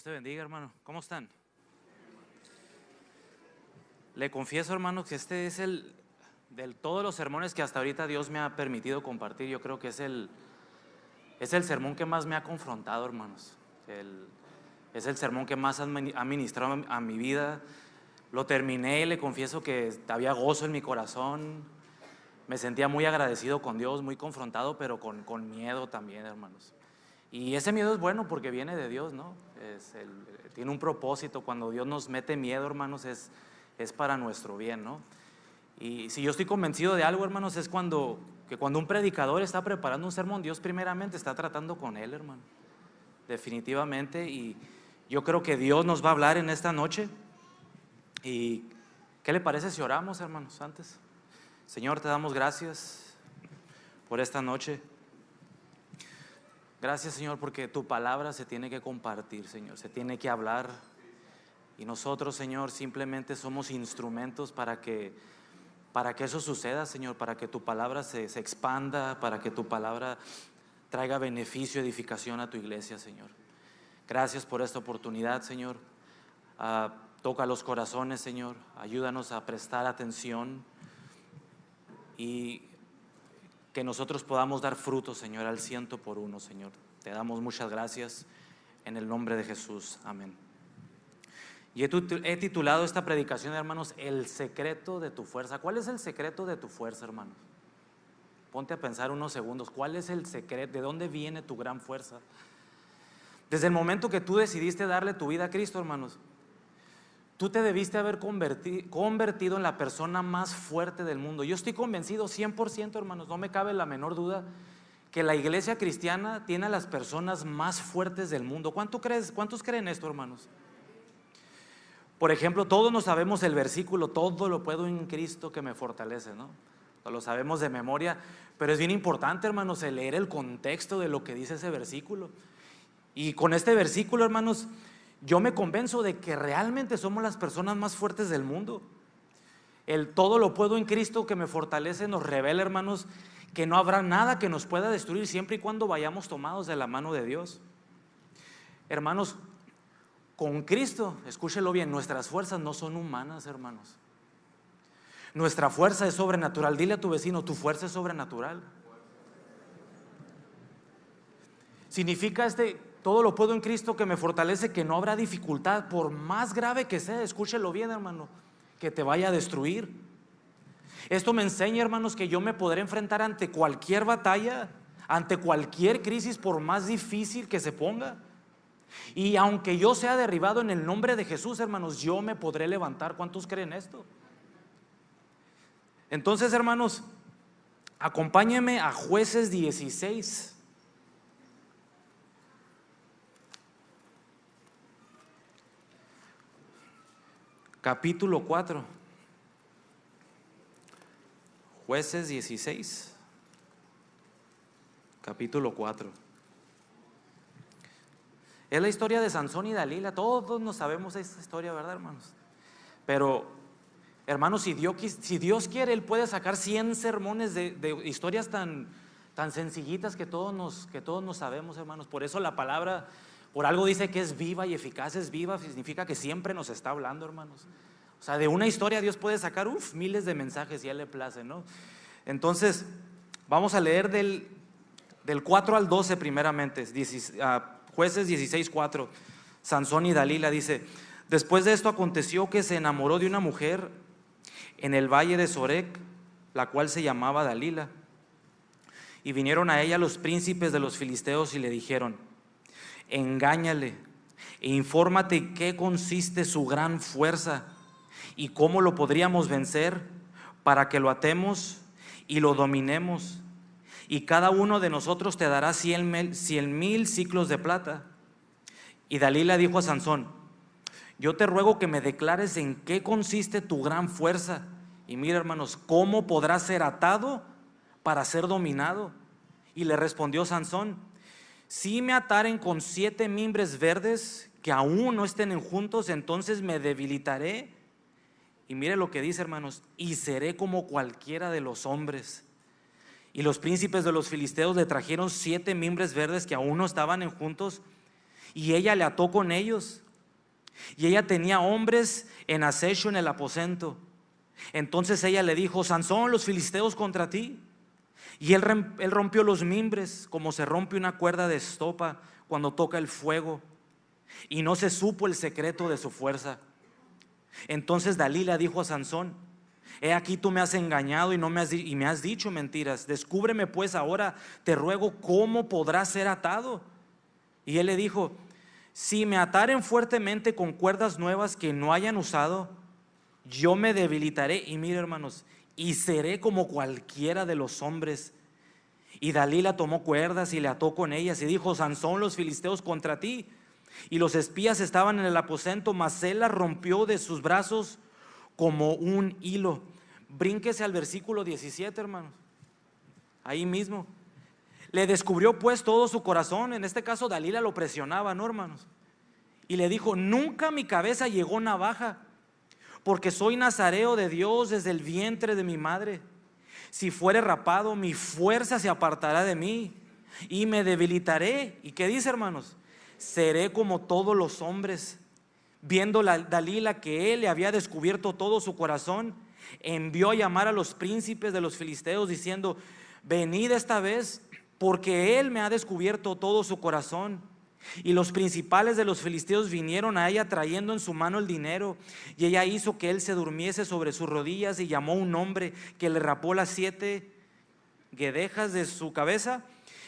Dios te bendiga, hermano. ¿Cómo están? Le confieso, hermano, que este es todos los sermones que hasta ahorita Dios me ha permitido compartir. Yo creo que es el sermón que más me ha confrontado, hermanos. Es el sermón que más ha ministrado a mi vida. Lo terminé, le confieso que había gozo en mi corazón. Me sentía muy agradecido con Dios, muy confrontado, pero con miedo también, hermanos. Y ese miedo es bueno porque viene de Dios, ¿no? Tiene un propósito. Cuando Dios nos mete miedo, hermanos, es para nuestro bien, ¿no? Y si yo estoy convencido de algo, hermanos, es cuando un predicador está preparando un sermón, Dios primeramente está tratando con él, hermano. Definitivamente. Y yo creo que Dios nos va a hablar en esta noche. ¿Y qué le parece si oramos, hermanos, antes? Señor, te damos gracias por esta noche. Gracias, Señor, porque tu palabra se tiene que compartir, Señor, se tiene que hablar. Y nosotros, Señor, simplemente somos instrumentos para que eso suceda, Señor, para que tu palabra se expanda, para que tu palabra traiga beneficio, edificación a tu iglesia, Señor. Gracias por esta oportunidad, Señor. Toca los corazones, Señor. Ayúdanos a prestar atención y que nosotros podamos dar fruto, Señor, al 100%, Señor. Te damos muchas gracias en el nombre de Jesús. Amén. Y he titulado esta predicación, hermanos, el secreto de tu fuerza. ¿Cuál es el secreto de tu fuerza, hermanos? Ponte a pensar unos segundos. ¿Cuál es el secreto? ¿De dónde viene tu gran fuerza? Desde el momento que tú decidiste darle tu vida a Cristo, hermanos, tú te debiste haber convertido en la persona más fuerte del mundo. Yo estoy convencido 100%, hermanos, no me cabe la menor duda, que la iglesia cristiana tiene a las personas más fuertes del mundo. ¿Cuántos creen esto, hermanos? Por ejemplo, todos nos sabemos el versículo, todo lo puedo en Cristo que me fortalece, ¿no? Lo sabemos de memoria, pero es bien importante, hermanos, el leer el contexto de lo que dice ese versículo. Y con este versículo, hermanos, yo me convenzo de que realmente somos las personas más fuertes del mundo. El todo lo puedo en Cristo que me fortalece nos revela, hermanos, que no habrá nada que nos pueda destruir siempre y cuando vayamos tomados de la mano de Dios. Hermanos, con Cristo, escúchelo bien, nuestras fuerzas no son humanas, hermanos. Nuestra fuerza es sobrenatural. Dile a tu vecino, tu fuerza es sobrenatural. Significa todo lo puedo en Cristo que me fortalece, que no habrá dificultad, por más grave que sea, escúchelo bien, hermano, que te vaya a destruir. Esto me enseña, hermanos, que yo me podré enfrentar ante cualquier batalla, ante cualquier crisis, por más difícil que se ponga. Y aunque yo sea derribado en el nombre de Jesús, hermanos, yo me podré levantar. ¿Cuántos creen esto? Entonces, hermanos, acompáñenme a Jueces 16. Capítulo 4. Jueces 16. Capítulo 4. Es la historia de Sansón y Dalila. Todos nos sabemos esta historia, ¿verdad, hermanos? Pero, hermanos, si Dios quiere, Él puede sacar 100 sermones de historias tan sencillitas que todos nos sabemos, hermanos. Por eso la palabra, por algo dice que es viva y eficaz. Es viva, significa que siempre nos está hablando, hermanos. O sea, de una historia Dios puede sacar miles de mensajes si a Él le place, ¿no? Entonces, vamos a leer del 4 al 12 primeramente. Jueces 16, 4. Sansón y Dalila dice: después de esto aconteció que se enamoró de una mujer en el valle de Sorek, la cual se llamaba Dalila. Y vinieron a ella los príncipes de los filisteos y le dijeron: engáñale e infórmate en qué consiste su gran fuerza y cómo lo podríamos vencer, para que lo atemos y lo dominemos. Y cada uno de nosotros te dará 100,000 siclos de plata. Y Dalila dijo a Sansón: yo te ruego que me declares en qué consiste tu gran fuerza. Y mira, hermanos, ¿cómo podrá ser atado para ser dominado? Y le respondió Sansón: si me ataren con 7 mimbres verdes que aún no estén juntos, entonces me debilitaré. Y mire lo que dice, hermanos: y seré como cualquiera de los hombres. Y los príncipes de los filisteos le trajeron 7 mimbres verdes que aún no estaban juntos, y ella le ató con ellos. Y ella tenía hombres en acecho en el aposento. Entonces ella le dijo: Sansón, los filisteos contra ti. Y él rompió los mimbres como se rompe una cuerda de estopa cuando toca el fuego, y no se supo el secreto de su fuerza. Entonces Dalila dijo a Sansón: he aquí tú me has engañado y me has dicho mentiras. Descúbreme pues ahora, te ruego, cómo podrás ser atado. Y él le dijo: si me ataren fuertemente con cuerdas nuevas que no hayan usado, yo me debilitaré. Y mire, hermanos, y seré como cualquiera de los hombres. Y Dalila tomó cuerdas y le ató con ellas y dijo: Sansón, los filisteos contra ti. Y los espías estaban en el aposento, mas él las rompió de sus brazos como un hilo. Brínquese al versículo 17, hermanos. Ahí mismo. Le descubrió pues todo su corazón. En este caso Dalila lo presionaba, ¿no, hermanos? Y le dijo: nunca a mi cabeza llegó navaja, porque soy nazareo de Dios desde el vientre de mi madre. Si fuere rapado, mi fuerza se apartará de mí y me debilitaré. ¿Y qué dice, hermanos? Seré como todos los hombres. Viendo Dalila que él le había descubierto todo su corazón, envió a llamar a los príncipes de los filisteos diciendo: venid esta vez, porque él me ha descubierto todo su corazón. Y los principales de los filisteos vinieron a ella trayendo en su mano el dinero, y ella hizo que él se durmiese sobre sus rodillas y llamó a un hombre que le rapó las 7 guedejas de su cabeza.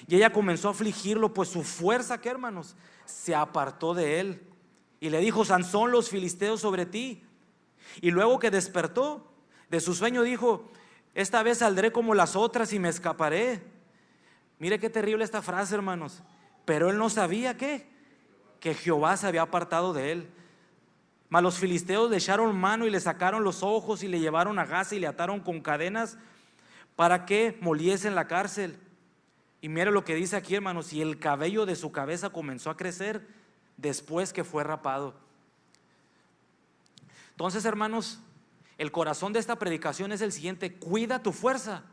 Y ella comenzó a afligirlo, pues su fuerza, ¿qué, hermanos? Se apartó de él. Y le dijo: Sansón, los filisteos sobre ti. Y luego que despertó de su sueño dijo: esta vez saldré como las otras y me escaparé. Mire qué terrible esta frase, hermanos. Pero él no sabía que Jehová se había apartado de él. Mas los filisteos le echaron mano y le sacaron los ojos y le llevaron a Gaza y le ataron con cadenas para que moliese en la cárcel. Y mire lo que dice aquí, hermanos: y el cabello de su cabeza comenzó a crecer después que fue rapado. Entonces, hermanos, el corazón de esta predicación es el siguiente: cuida tu fuerza,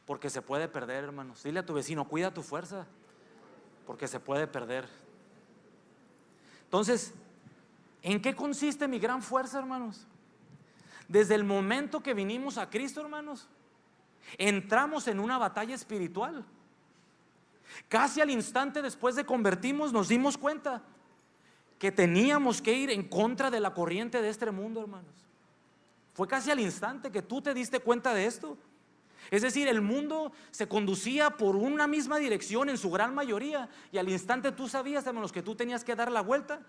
porque se puede perder, hermanos. Dile a tu vecino: cuida tu fuerza, porque se puede perder. Entonces, ¿en qué consiste mi gran fuerza, hermanos? Desde el momento que vinimos a Cristo, hermanos, entramos en una batalla espiritual. Casi al instante después de convertirnos nos dimos cuenta que teníamos que ir en contra de la corriente de este mundo, hermanos. Fue casi al instante que tú te diste cuenta de esto. Es decir, el mundo se conducía por una misma dirección en su gran mayoría, y al instante tú sabías, hermanos, que tú tenías que dar la vuelta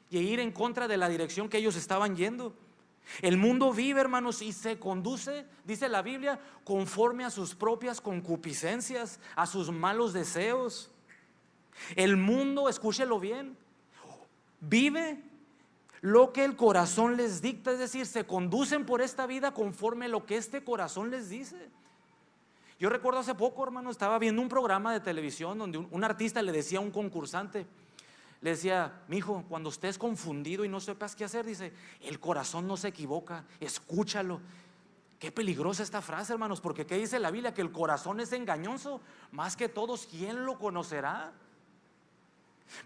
y ir en contra de la dirección que ellos estaban yendo. El mundo vive, hermanos, y se conduce, dice la Biblia, conforme a sus propias concupiscencias, a sus malos deseos. El mundo, escúchelo bien, vive lo que el corazón les dicta, es decir, se conducen por esta vida conforme a lo que este corazón les dice. Yo recuerdo hace poco, hermano, estaba viendo un programa de televisión donde un artista le decía a un concursante, le decía: mijo, cuando estés confundido y no sepas qué hacer, dice, el corazón no se equivoca, escúchalo. Qué peligrosa esta frase, hermanos, porque ¿qué dice la Biblia? Que el corazón es engañoso, más que todos, ¿quién lo conocerá?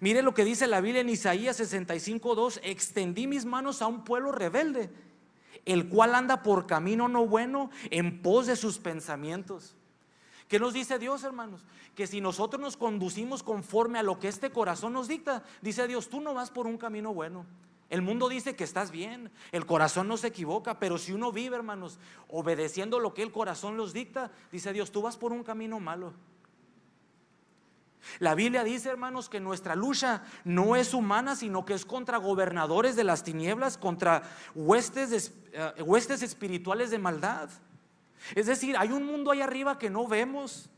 Mire lo que dice la Biblia en Isaías 65:2: extendí mis manos a un pueblo rebelde, el cual anda por camino no bueno, en pos de sus pensamientos. ¿Qué nos dice Dios, hermanos? Que si nosotros nos conducimos conforme a lo que este corazón nos dicta, dice Dios, tú no vas por un camino bueno. El mundo dice que estás bien, el corazón no se equivoca, pero si uno vive, hermanos, obedeciendo lo que el corazón nos dicta, dice Dios, tú vas por un camino malo. La Biblia dice, hermanos, que nuestra lucha no es humana, sino que es contra gobernadores de las tinieblas, contra huestes espirituales de maldad. Es decir, hay un mundo ahí arriba que no vemos,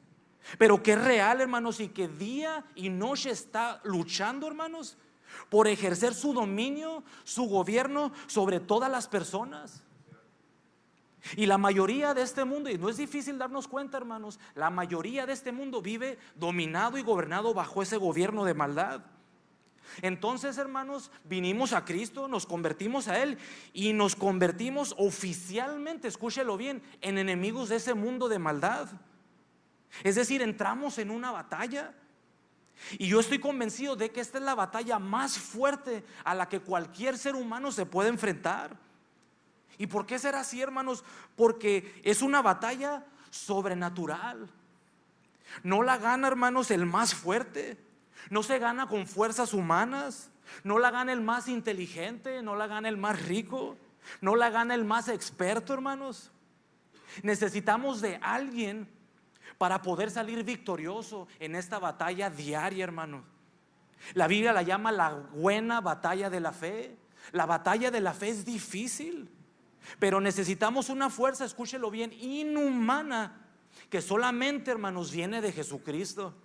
pero que es real, hermanos, y que día y noche está luchando, hermanos, por ejercer su dominio, su gobierno sobre todas las personas. Y la mayoría de este mundo, y no es difícil darnos cuenta, hermanos, la mayoría de este mundo vive dominado y gobernado bajo ese gobierno de maldad. Entonces, hermanos, vinimos a Cristo, nos convertimos a Él y nos convertimos oficialmente, escúchelo bien, en enemigos de ese mundo de maldad. Es decir, entramos en una batalla. Y yo estoy convencido de que esta es la batalla más fuerte a la que cualquier ser humano se puede enfrentar. ¿Y por qué será así, hermanos? Porque es una batalla sobrenatural. No la gana, hermanos, el más fuerte. No se gana con fuerzas humanas. No la gana el más inteligente. No la gana el más rico. No la gana el más experto, hermanos. Necesitamos de alguien para poder salir victorioso en esta batalla diaria, hermano. La Biblia la llama la buena batalla de la fe. La batalla de la fe es difícil, pero necesitamos una fuerza, escúchelo bien, inhumana, que solamente, hermanos, viene de Jesucristo.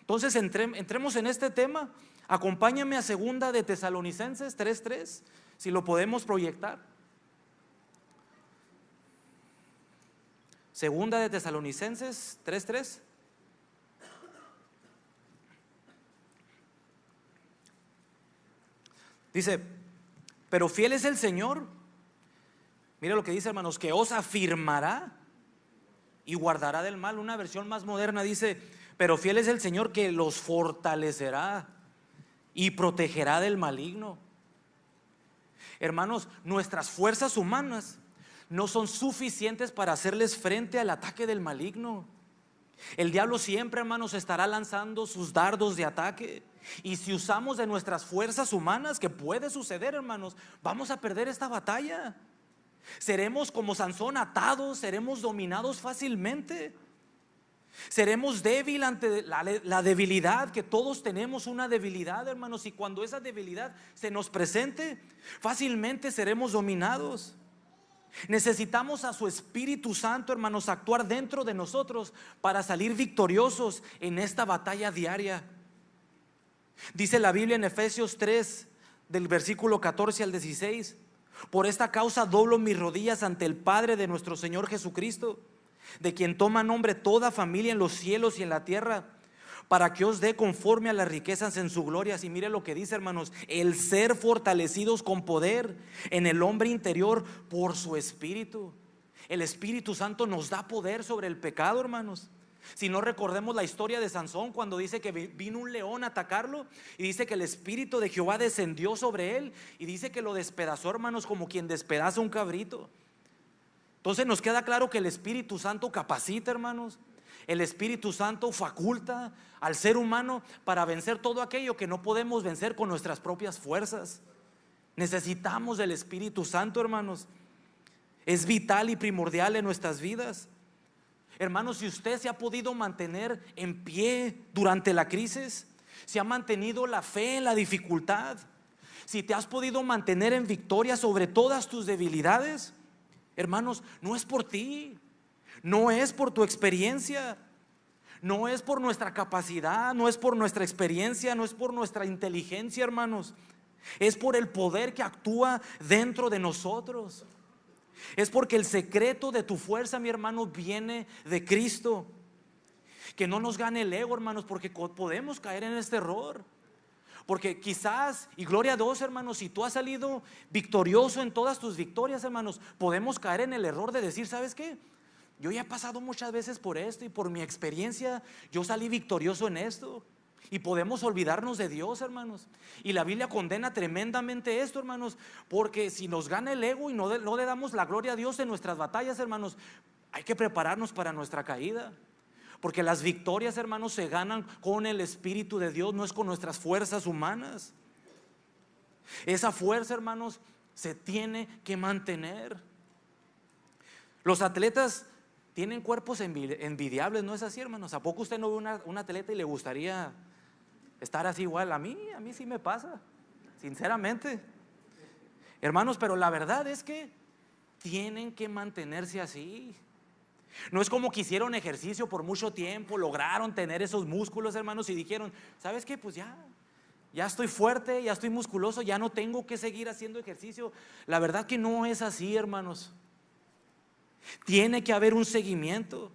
Entonces entremos en este tema. Acompáñame a 2 de Tesalonicenses 3:3, si lo podemos proyectar. 2 de Tesalonicenses 3:3. Dice: pero fiel es el Señor. Mira lo que dice, hermanos, que os afirmará y guardará del mal. Una versión más moderna dice: pero fiel es el Señor que los fortalecerá y protegerá del maligno. Hermanos, nuestras fuerzas humanas no son suficientes para hacerles frente al ataque del maligno. El diablo siempre, hermanos, estará lanzando sus dardos de ataque. Y si usamos de nuestras fuerzas humanas, que puede suceder, hermanos, vamos a perder esta batalla. Seremos como Sansón, atados, seremos dominados fácilmente. Seremos débil ante la debilidad, que todos tenemos una debilidad, hermanos. Y cuando esa debilidad se nos presente, fácilmente seremos dominados. Necesitamos a su Espíritu Santo, hermanos, actuar dentro de nosotros para salir victoriosos en esta batalla diaria. Dice la Biblia en Efesios 3, del versículo 14 al 16: por esta causa doblo mis rodillas ante el Padre de nuestro Señor Jesucristo, de quien toma nombre toda familia en los cielos y en la tierra, para que os dé conforme a las riquezas en su gloria. Y mire lo que dice, hermanos: el ser fortalecidos con poder en el hombre interior por su Espíritu. El Espíritu Santo nos da poder sobre el pecado, hermanos. Si no, recordemos la historia de Sansón, cuando dice que vino un león a atacarlo, y dice que el Espíritu de Jehová descendió sobre él, y dice que lo despedazó, hermanos, como quien despedaza un cabrito. Entonces nos queda claro que el Espíritu Santo capacita, hermanos. El Espíritu Santo faculta al ser humano para vencer todo aquello que no podemos vencer con nuestras propias fuerzas. Necesitamos del Espíritu Santo, hermanos. Es vital y primordial en nuestras vidas. Hermanos, si usted se ha podido mantener en pie durante la crisis, si ha mantenido la fe en la dificultad, si te has podido mantener en victoria sobre todas tus debilidades, hermanos, no es por ti, no es por tu experiencia, no es por nuestra capacidad, no es por nuestra experiencia, no es por nuestra inteligencia, hermanos. Es por el poder que actúa dentro de nosotros. Es porque el secreto de tu fuerza, mi hermano, viene de Cristo. Que no nos gane el ego, hermanos, porque podemos caer en este error. Porque quizás, y gloria a Dios, hermanos, si tú has salido victorioso en todas tus victorias, hermanos, podemos caer en el error de decir: ¿sabes qué? Yo ya he pasado muchas veces por esto, y por mi experiencia yo salí victorioso en esto. Y podemos olvidarnos de Dios, hermanos. Y la Biblia condena tremendamente esto, hermanos, porque si nos gana el ego y no le damos la gloria a Dios en nuestras batallas, hermanos, hay que prepararnos para nuestra caída. Porque las victorias, hermanos, se ganan con el Espíritu de Dios, no es con nuestras fuerzas humanas. Esa fuerza, hermanos, se tiene que mantener. Los atletas tienen cuerpos envidiables, ¿no es así, hermanos? ¿A poco usted no ve un atleta y le gustaría estar así igual? A mí sí me pasa, sinceramente, hermanos. Pero la verdad es que tienen que mantenerse así. No es como que hicieron ejercicio por mucho tiempo, lograron tener esos músculos, hermanos, y dijeron: ¿sabes qué? Pues ya estoy fuerte, ya estoy musculoso, ya no tengo que seguir haciendo ejercicio. La verdad que no es así, hermanos. Tiene que haber un seguimiento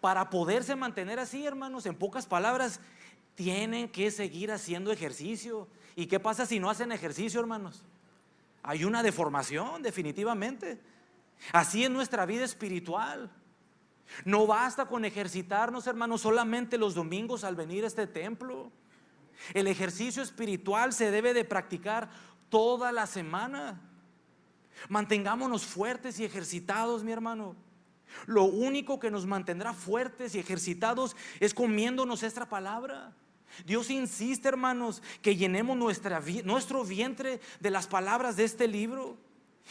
para poderse mantener así, hermanos. En pocas palabras, tienen que seguir haciendo ejercicio. ¿Y qué pasa si no hacen ejercicio, hermanos? Hay una deformación, definitivamente. Así es nuestra vida espiritual. No basta con ejercitarnos, hermanos, solamente los domingos al venir a este templo. El ejercicio espiritual se debe de practicar toda la semana. Mantengámonos fuertes y ejercitados, mi hermano. Lo único que nos mantendrá fuertes y ejercitados es comiéndonos esta palabra. Dios insiste, hermanos, que llenemos nuestro vientre de las palabras de este libro.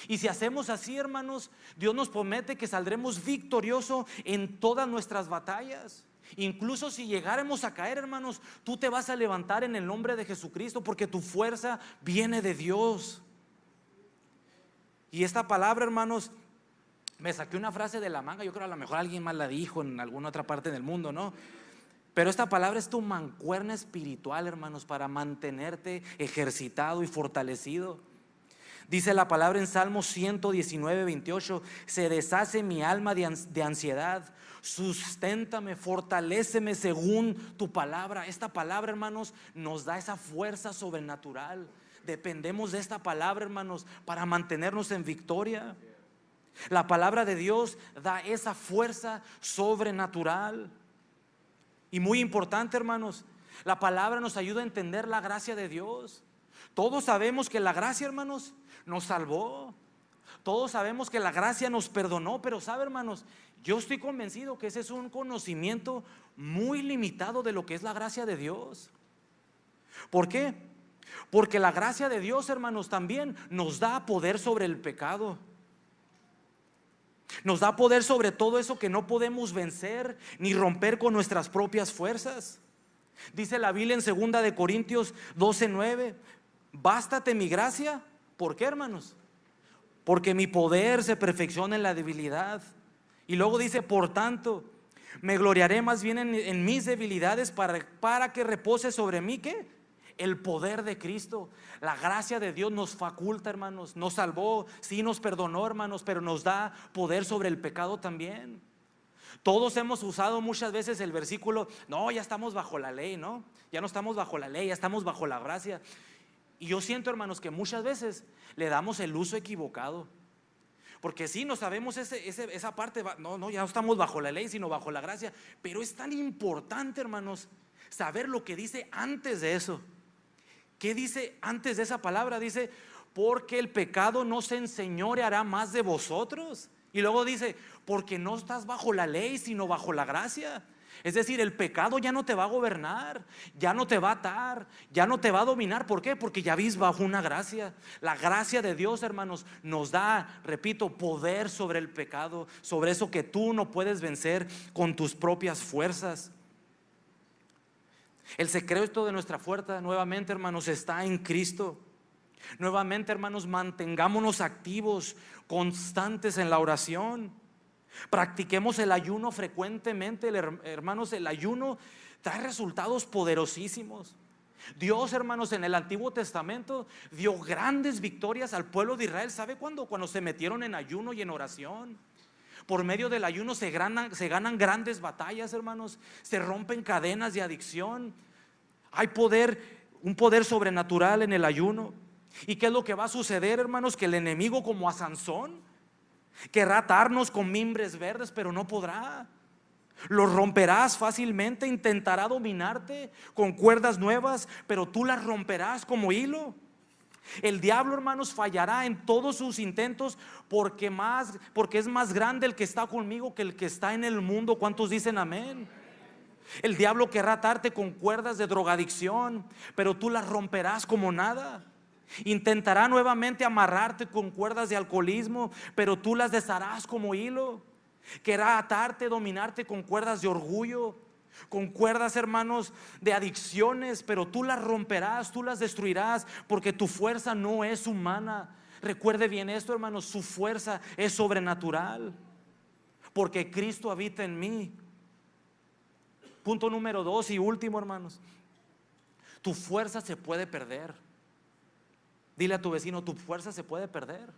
Y si hacemos así, hermanos, Dios nos promete que saldremos victoriosos en todas nuestras batallas. Incluso si llegáramos a caer, hermanos, tú te vas a levantar en el nombre de Jesucristo, porque tu fuerza viene de Dios. Y esta palabra, hermanos, me saqué una frase de la manga. Yo creo que a lo mejor alguien más la dijo en alguna otra parte del mundo, ¿no? Pero esta palabra es tu mancuerna espiritual, hermanos, para mantenerte ejercitado y fortalecido. Dice la palabra en Salmo 119, 28: se deshace mi alma de ansiedad, susténtame, fortaléceme según tu palabra. Esta palabra, hermanos, nos da esa fuerza sobrenatural. Dependemos de esta palabra, hermanos, para mantenernos en victoria. La palabra de Dios da esa fuerza sobrenatural. Y muy importante, hermanos, la palabra nos ayuda a entender la gracia de Dios. Todos sabemos que la gracia, hermanos, nos salvó. Todos sabemos que la gracia nos perdonó. Pero sabe, hermanos, yo estoy convencido que ese es un conocimiento muy limitado de lo que es la gracia de Dios. ¿Por qué? Porque la gracia de Dios, hermanos, también nos da poder sobre el pecado. Nos da poder sobre todo eso que no podemos vencer ni romper con nuestras propias fuerzas. Dice la Biblia en 2 de Corintios 12:9: bástate mi gracia. ¿Por qué, hermanos? Porque mi poder se perfecciona en la debilidad. Y luego dice: por tanto, me gloriaré más bien en mis debilidades, para que repose sobre mí, ¿qué? El poder de Cristo. La gracia de Dios nos faculta, hermanos. Nos salvó, sí, nos perdonó, hermanos, pero nos da poder sobre el pecado también. Todos hemos usado muchas veces el versículo: no, ya estamos bajo la ley, ¿no? Ya no estamos bajo la ley, ya estamos bajo la gracia. Y yo siento, hermanos, que muchas veces le damos el uso equivocado. Porque sí, no sabemos esa parte. No, ya no estamos bajo la ley, sino bajo la gracia. Pero es tan importante, hermanos, saber lo que dice antes de eso. ¿Qué dice antes de esa palabra? Dice: porque el pecado no se enseñoreará más de vosotros. Y luego dice: porque no estás bajo la ley, sino bajo la gracia. Es decir, el pecado ya no te va a gobernar, ya no te va a atar, ya no te va a dominar. ¿Por qué? Porque ya vives bajo una gracia. La gracia de Dios, hermanos, nos da, repito, poder sobre el pecado, sobre eso que tú no puedes vencer con tus propias fuerzas. El secreto de nuestra fuerza, nuevamente, hermanos, está en Cristo. Nuevamente, hermanos, mantengámonos activos, constantes en la oración. Practiquemos el ayuno frecuentemente, hermanos. El ayuno trae resultados poderosísimos. Dios, hermanos, en el Antiguo Testamento dio grandes victorias al pueblo de Israel. ¿Sabe cuándo? Cuando se metieron en ayuno y en oración. Por medio del ayuno se ganan grandes batallas, hermanos. Se rompen cadenas de adicción. Hay poder, un poder sobrenatural en el ayuno. ¿Y qué es lo que va a suceder, hermanos? Que el enemigo, como a Sansón, querrá atarnos con mimbres verdes, pero no podrá. Lo romperás fácilmente. Intentará dominarte con cuerdas nuevas, pero tú las romperás como hilo. El diablo, hermanos, fallará en todos sus intentos, porque es más grande el que está conmigo que el que está en el mundo. ¿Cuántos dicen amén? El diablo querrá atarte con cuerdas de drogadicción, pero tú las romperás como nada. Intentará nuevamente amarrarte con cuerdas de alcoholismo, pero tú las desharás como hilo. Querrá atarte, dominarte con cuerdas de orgullo, con cuerdas, hermanos, de adicciones, pero tú las romperás, tú las destruirás, porque tu fuerza no es humana. Recuerde bien esto, hermanos: su fuerza es sobrenatural, porque Cristo habita en mí. Punto número 2 y último, hermanos: tu fuerza se puede perder. Dile a tu vecino: tu fuerza se puede perder.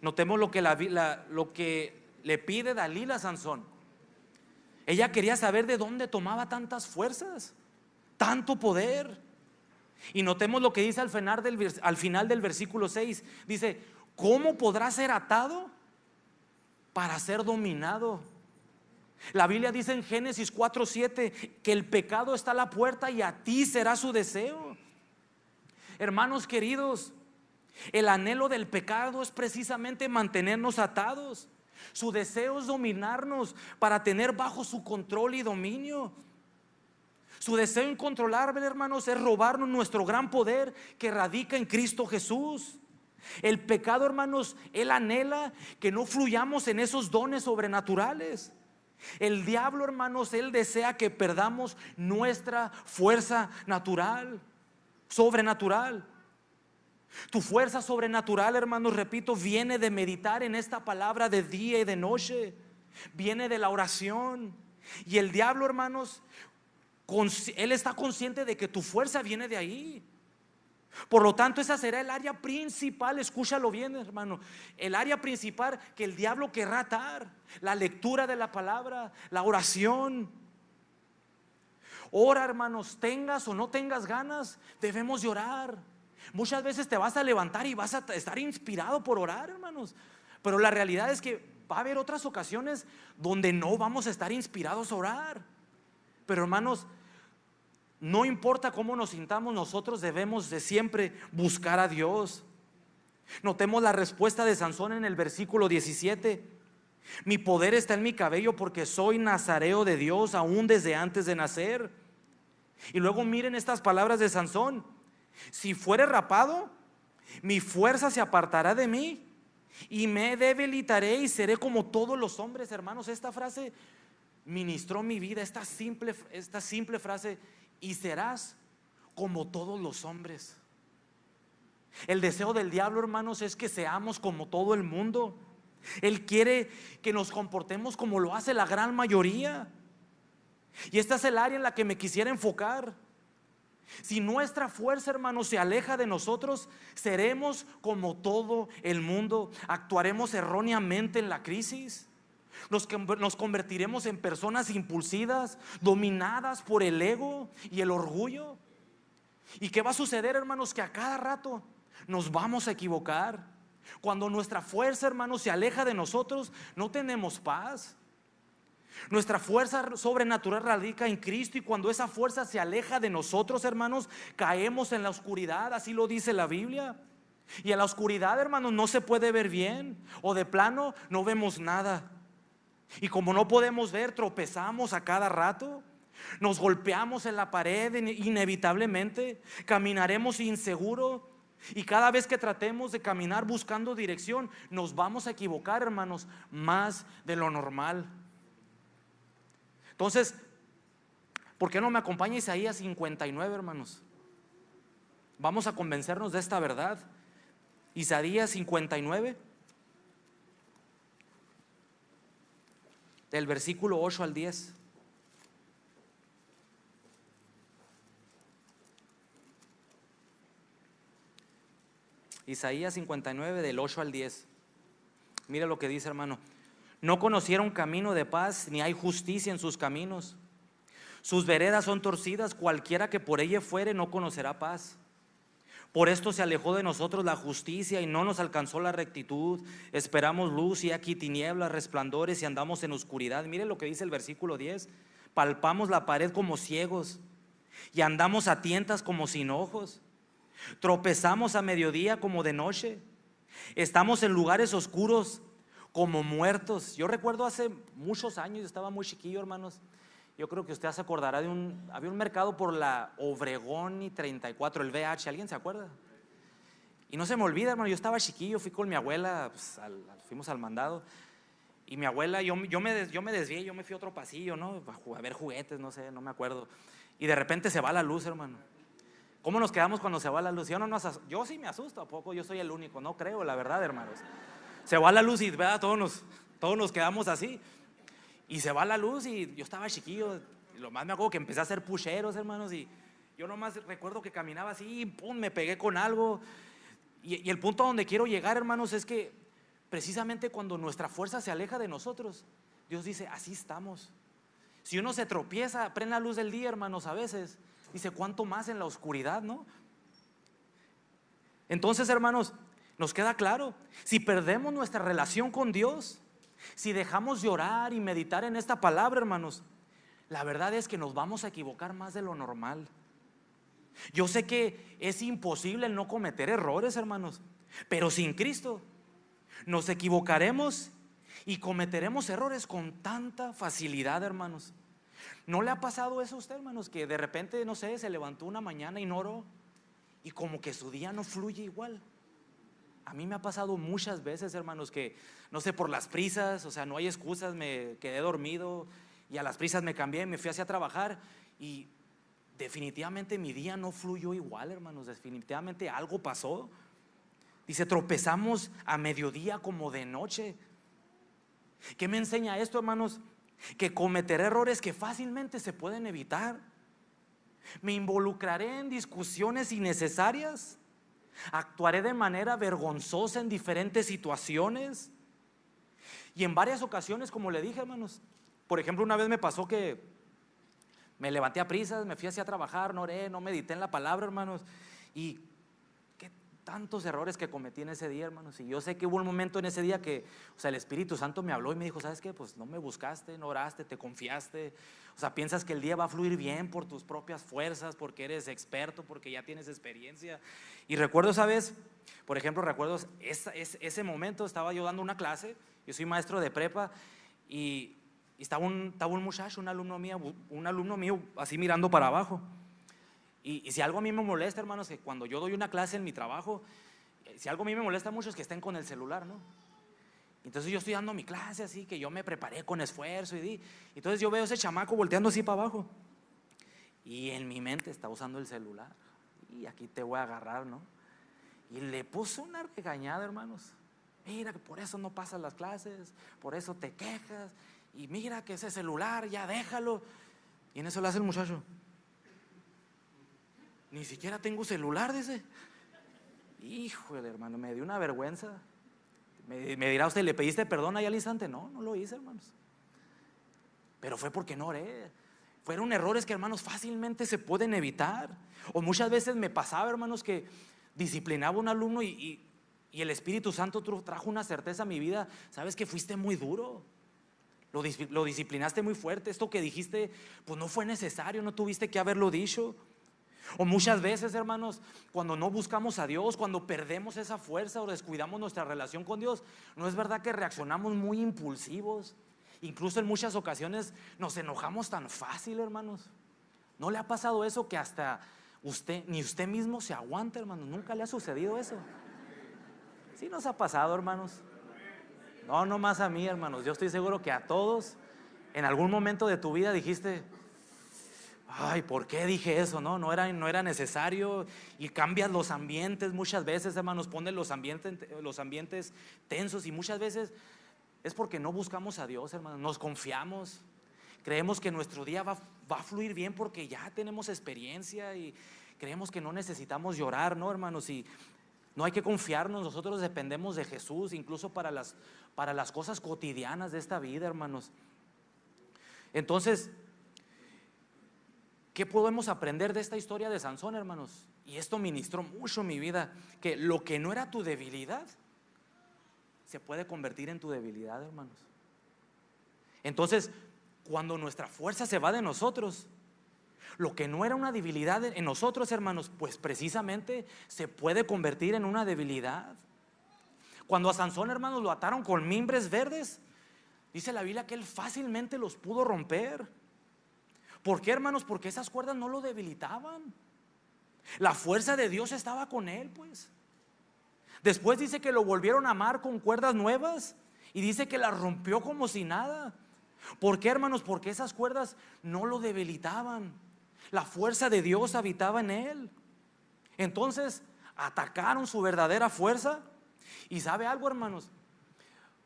Notemos lo que le pide Dalila a Sansón. Ella quería saber de dónde tomaba tantas fuerzas, tanto poder. Y notemos lo que dice al final del versículo 6. Dice: ¿cómo podrá ser atado para ser dominado? La Biblia dice en Génesis 4:7 que el pecado está a la puerta y a ti será su deseo. Hermanos queridos, el anhelo del pecado es precisamente mantenernos atados. Su deseo es dominarnos para tener bajo su control y dominio. Su deseo incontrolable, hermanos, es robarnos nuestro gran poder que radica en Cristo Jesús. El pecado, hermanos, él anhela que no fluyamos en esos dones sobrenaturales. El diablo, hermanos, él desea que perdamos nuestra fuerza natural, sobrenatural. Tu fuerza sobrenatural, hermanos, repito, viene de meditar en esta palabra de día y de noche. Viene de la oración. Y el diablo, hermanos, él está consciente de que tu fuerza viene de ahí. Por lo tanto, esa será el área principal. Escúchalo bien, hermano. El área principal que el diablo querrá atar: la lectura de la palabra, la oración. Ora, hermanos, tengas o no tengas ganas, debemos de orar. Muchas veces te vas a levantar y vas a estar inspirado por orar, hermanos, pero la realidad es que va a haber otras ocasiones donde no vamos a estar inspirados a orar. Pero, hermanos, no importa cómo nos sintamos, nosotros debemos de siempre buscar a Dios. Notemos la respuesta de Sansón en el versículo 17: mi poder está en mi cabello porque soy nazareo de Dios aún desde antes de nacer. Y luego miren estas palabras de Sansón: si fuere rapado, mi fuerza se apartará de mí y me debilitaré y seré como todos los hombres. Hermanos, esta frase ministró mi vida, esta simple frase: y serás como todos los hombres. El deseo del diablo, hermanos, es que seamos como todo el mundo. Él quiere que nos comportemos como lo hace la gran mayoría. Y esta es el área en la que me quisiera enfocar. Si nuestra fuerza, hermanos, se aleja de nosotros, seremos como todo el mundo. Actuaremos erróneamente en la crisis. Nos convertiremos en personas impulsivas, dominadas por el ego y el orgullo. ¿Y qué va a suceder, hermanos? Que a cada rato nos vamos a equivocar. Cuando nuestra fuerza, hermanos, se aleja de nosotros, no tenemos paz. Nuestra fuerza sobrenatural radica en Cristo, y cuando esa fuerza se aleja de nosotros, hermanos, caemos en la oscuridad. Así lo dice la Biblia. Y en la oscuridad, hermanos, no se puede ver bien, o de plano no vemos nada. Y como no podemos ver, tropezamos a cada rato, nos golpeamos en la pared inevitablemente, caminaremos inseguro. Y cada vez que tratemos de caminar buscando dirección, nos vamos a equivocar, hermanos, más de lo normal. Entonces, ¿por qué no me acompaña Isaías 59, hermanos? Vamos a convencernos de esta verdad. Isaías 59, del versículo 8 al 10. Isaías 59, del 8 al 10. Mira lo que dice, hermano: no conocieron camino de paz, ni hay justicia en sus caminos. Sus veredas son torcidas, cualquiera que por ella fuere no conocerá paz. Por esto se alejó de nosotros la justicia y no nos alcanzó la rectitud. Esperamos luz y aquí tinieblas, resplandores, y andamos en oscuridad. Mire lo que dice el versículo 10: palpamos la pared como ciegos y andamos a tientas como sin ojos. Tropezamos a mediodía como de noche. Estamos en lugares oscuros como muertos. Yo recuerdo hace muchos años, yo estaba muy chiquillo, hermanos. Yo creo que usted se acordará había un mercado por la Obregón y 34, el VH, ¿alguien se acuerda? Y no se me olvida, hermano, yo estaba chiquillo, fui con mi abuela, pues, fuimos al mandado. Y mi abuela, yo me desvié, yo me fui a otro pasillo, ¿no? A ver juguetes, no sé, no me acuerdo. Y de repente se va la luz, hermano. ¿Cómo nos quedamos cuando se va la luz? Yo sí me asusto, ¿a poco? Yo soy el único, no creo, la verdad, hermanos. Se va la luz y ¿verdad? Todos nos quedamos así. Y se va la luz y yo estaba chiquillo. Lo más me acuerdo que empecé a hacer pucheros, hermanos. Y yo nomás recuerdo que caminaba así y pum, me pegué con algo. Y el punto a donde quiero llegar, hermanos, es que precisamente cuando nuestra fuerza se aleja de nosotros, Dios dice: así estamos. Si uno se tropieza, prende la luz del día, hermanos, a veces dice: ¿cuánto más en la oscuridad, no? Entonces, hermanos, nos queda claro: si perdemos nuestra relación con Dios, Si dejamos de orar y meditar en esta palabra, hermanos, la verdad es que nos vamos a equivocar más de lo normal. Yo sé que es imposible el no cometer errores, hermanos, pero sin Cristo nos equivocaremos y cometeremos errores con tanta facilidad, hermanos. ¿No le ha pasado eso a usted, hermanos? Que de repente, no sé, se levantó una mañana y no oró y como que su día no fluye igual. A mí me ha pasado muchas veces, hermanos, que no sé, por las prisas, o sea, no hay excusas, me quedé dormido y a las prisas me cambié, me fui hacia trabajar y definitivamente mi día no fluyó igual, hermanos. Definitivamente algo pasó. Dice, tropezamos a mediodía como de noche. ¿Qué me enseña esto, hermanos? Que cometeré errores que fácilmente se pueden evitar. Me involucraré en discusiones innecesarias. Actuaré de manera vergonzosa en diferentes situaciones. Y en varias ocasiones, como le dije, hermanos, por ejemplo, una vez me pasó que me levanté a prisas, me fui hacia trabajar, no oré, no medité en la palabra, hermanos. Y qué tantos errores que cometí en ese día, hermanos. Y yo sé que hubo un momento en ese día que, o sea, el Espíritu Santo me habló y me dijo, ¿sabes qué? Pues no me buscaste, no oraste, te confiaste. O sea, piensas que el día va a fluir bien por tus propias fuerzas, porque eres experto, porque ya tienes experiencia. Y recuerdo esa vez, por ejemplo, recuerdo ese momento, estaba yo dando una clase, yo soy maestro de prepa y estaba un muchacho, un alumno mío, así mirando para abajo. Y si algo a mí me molesta, hermanos, que cuando yo doy una clase en mi trabajo, si algo a mí me molesta mucho es que estén con el celular, ¿no? Entonces yo estoy dando mi clase así, que yo me preparé con esfuerzo entonces yo veo ese chamaco volteando así para abajo y en mi mente está usando el celular y aquí te voy a agarrar, ¿no? Y le puso una regañada, hermanos. Mira que por eso no pasas las clases, por eso te quejas, y mira que ese celular ya déjalo. Y en eso le hace el muchacho, ni siquiera tengo celular, dice. Híjole, hermano, me dio una vergüenza. Me dirá usted, ¿le pediste perdón ahí al instante? No, no lo hice, hermanos. Pero fue porque no oré. Fueron errores que, hermanos, fácilmente se pueden evitar. O muchas veces me pasaba, hermanos, que disciplinaba a un alumno y el Espíritu Santo trajo una certeza a mi vida. Sabes que fuiste muy duro, lo disciplinaste muy fuerte. Esto que dijiste, pues no fue necesario, no tuviste que haberlo dicho. O muchas veces, hermanos, cuando no buscamos a Dios, cuando perdemos esa fuerza o descuidamos nuestra relación con Dios, ¿no es verdad que reaccionamos muy impulsivos? Incluso en muchas ocasiones nos enojamos tan fácil, hermanos. ¿No le ha pasado eso que hasta ni usted mismo se aguanta, hermanos? ¿Nunca le ha sucedido eso? Sí nos ha pasado, hermanos. No más a mí, hermanos. Yo estoy seguro que a todos en algún momento de tu vida dijiste, ay, ¿por qué dije eso? No era necesario. Y cambias los ambientes muchas veces, hermanos. Pones los ambientes tensos. Y muchas veces es porque no buscamos a Dios, hermanos. Nos confiamos. Creemos que nuestro día va a fluir bien porque ya tenemos experiencia. Y creemos que no necesitamos llorar, ¿no, hermanos? Y no hay que confiarnos. Nosotros dependemos de Jesús, incluso para las cosas cotidianas de esta vida, hermanos. Entonces, ¿qué podemos aprender de esta historia de Sansón, hermanos? Y esto ministró mucho en mi vida, que lo que no era tu debilidad se puede convertir en tu debilidad, hermanos. Entonces, cuando nuestra fuerza se va de nosotros, lo que no era una debilidad en nosotros, hermanos, pues precisamente se puede convertir en una debilidad. Cuando a Sansón, hermanos, lo ataron con mimbres verdes, dice la Biblia que él fácilmente los pudo romper. ¿Por qué, hermanos? Porque esas cuerdas no lo debilitaban. La fuerza de Dios estaba con él, pues. Después dice que lo volvieron a amar con cuerdas nuevas y dice que las rompió como si nada. ¿Por qué, hermanos? Porque esas cuerdas no lo debilitaban. La fuerza de Dios habitaba en él. Entonces atacaron su verdadera fuerza. Y ¿sabe algo, hermanos?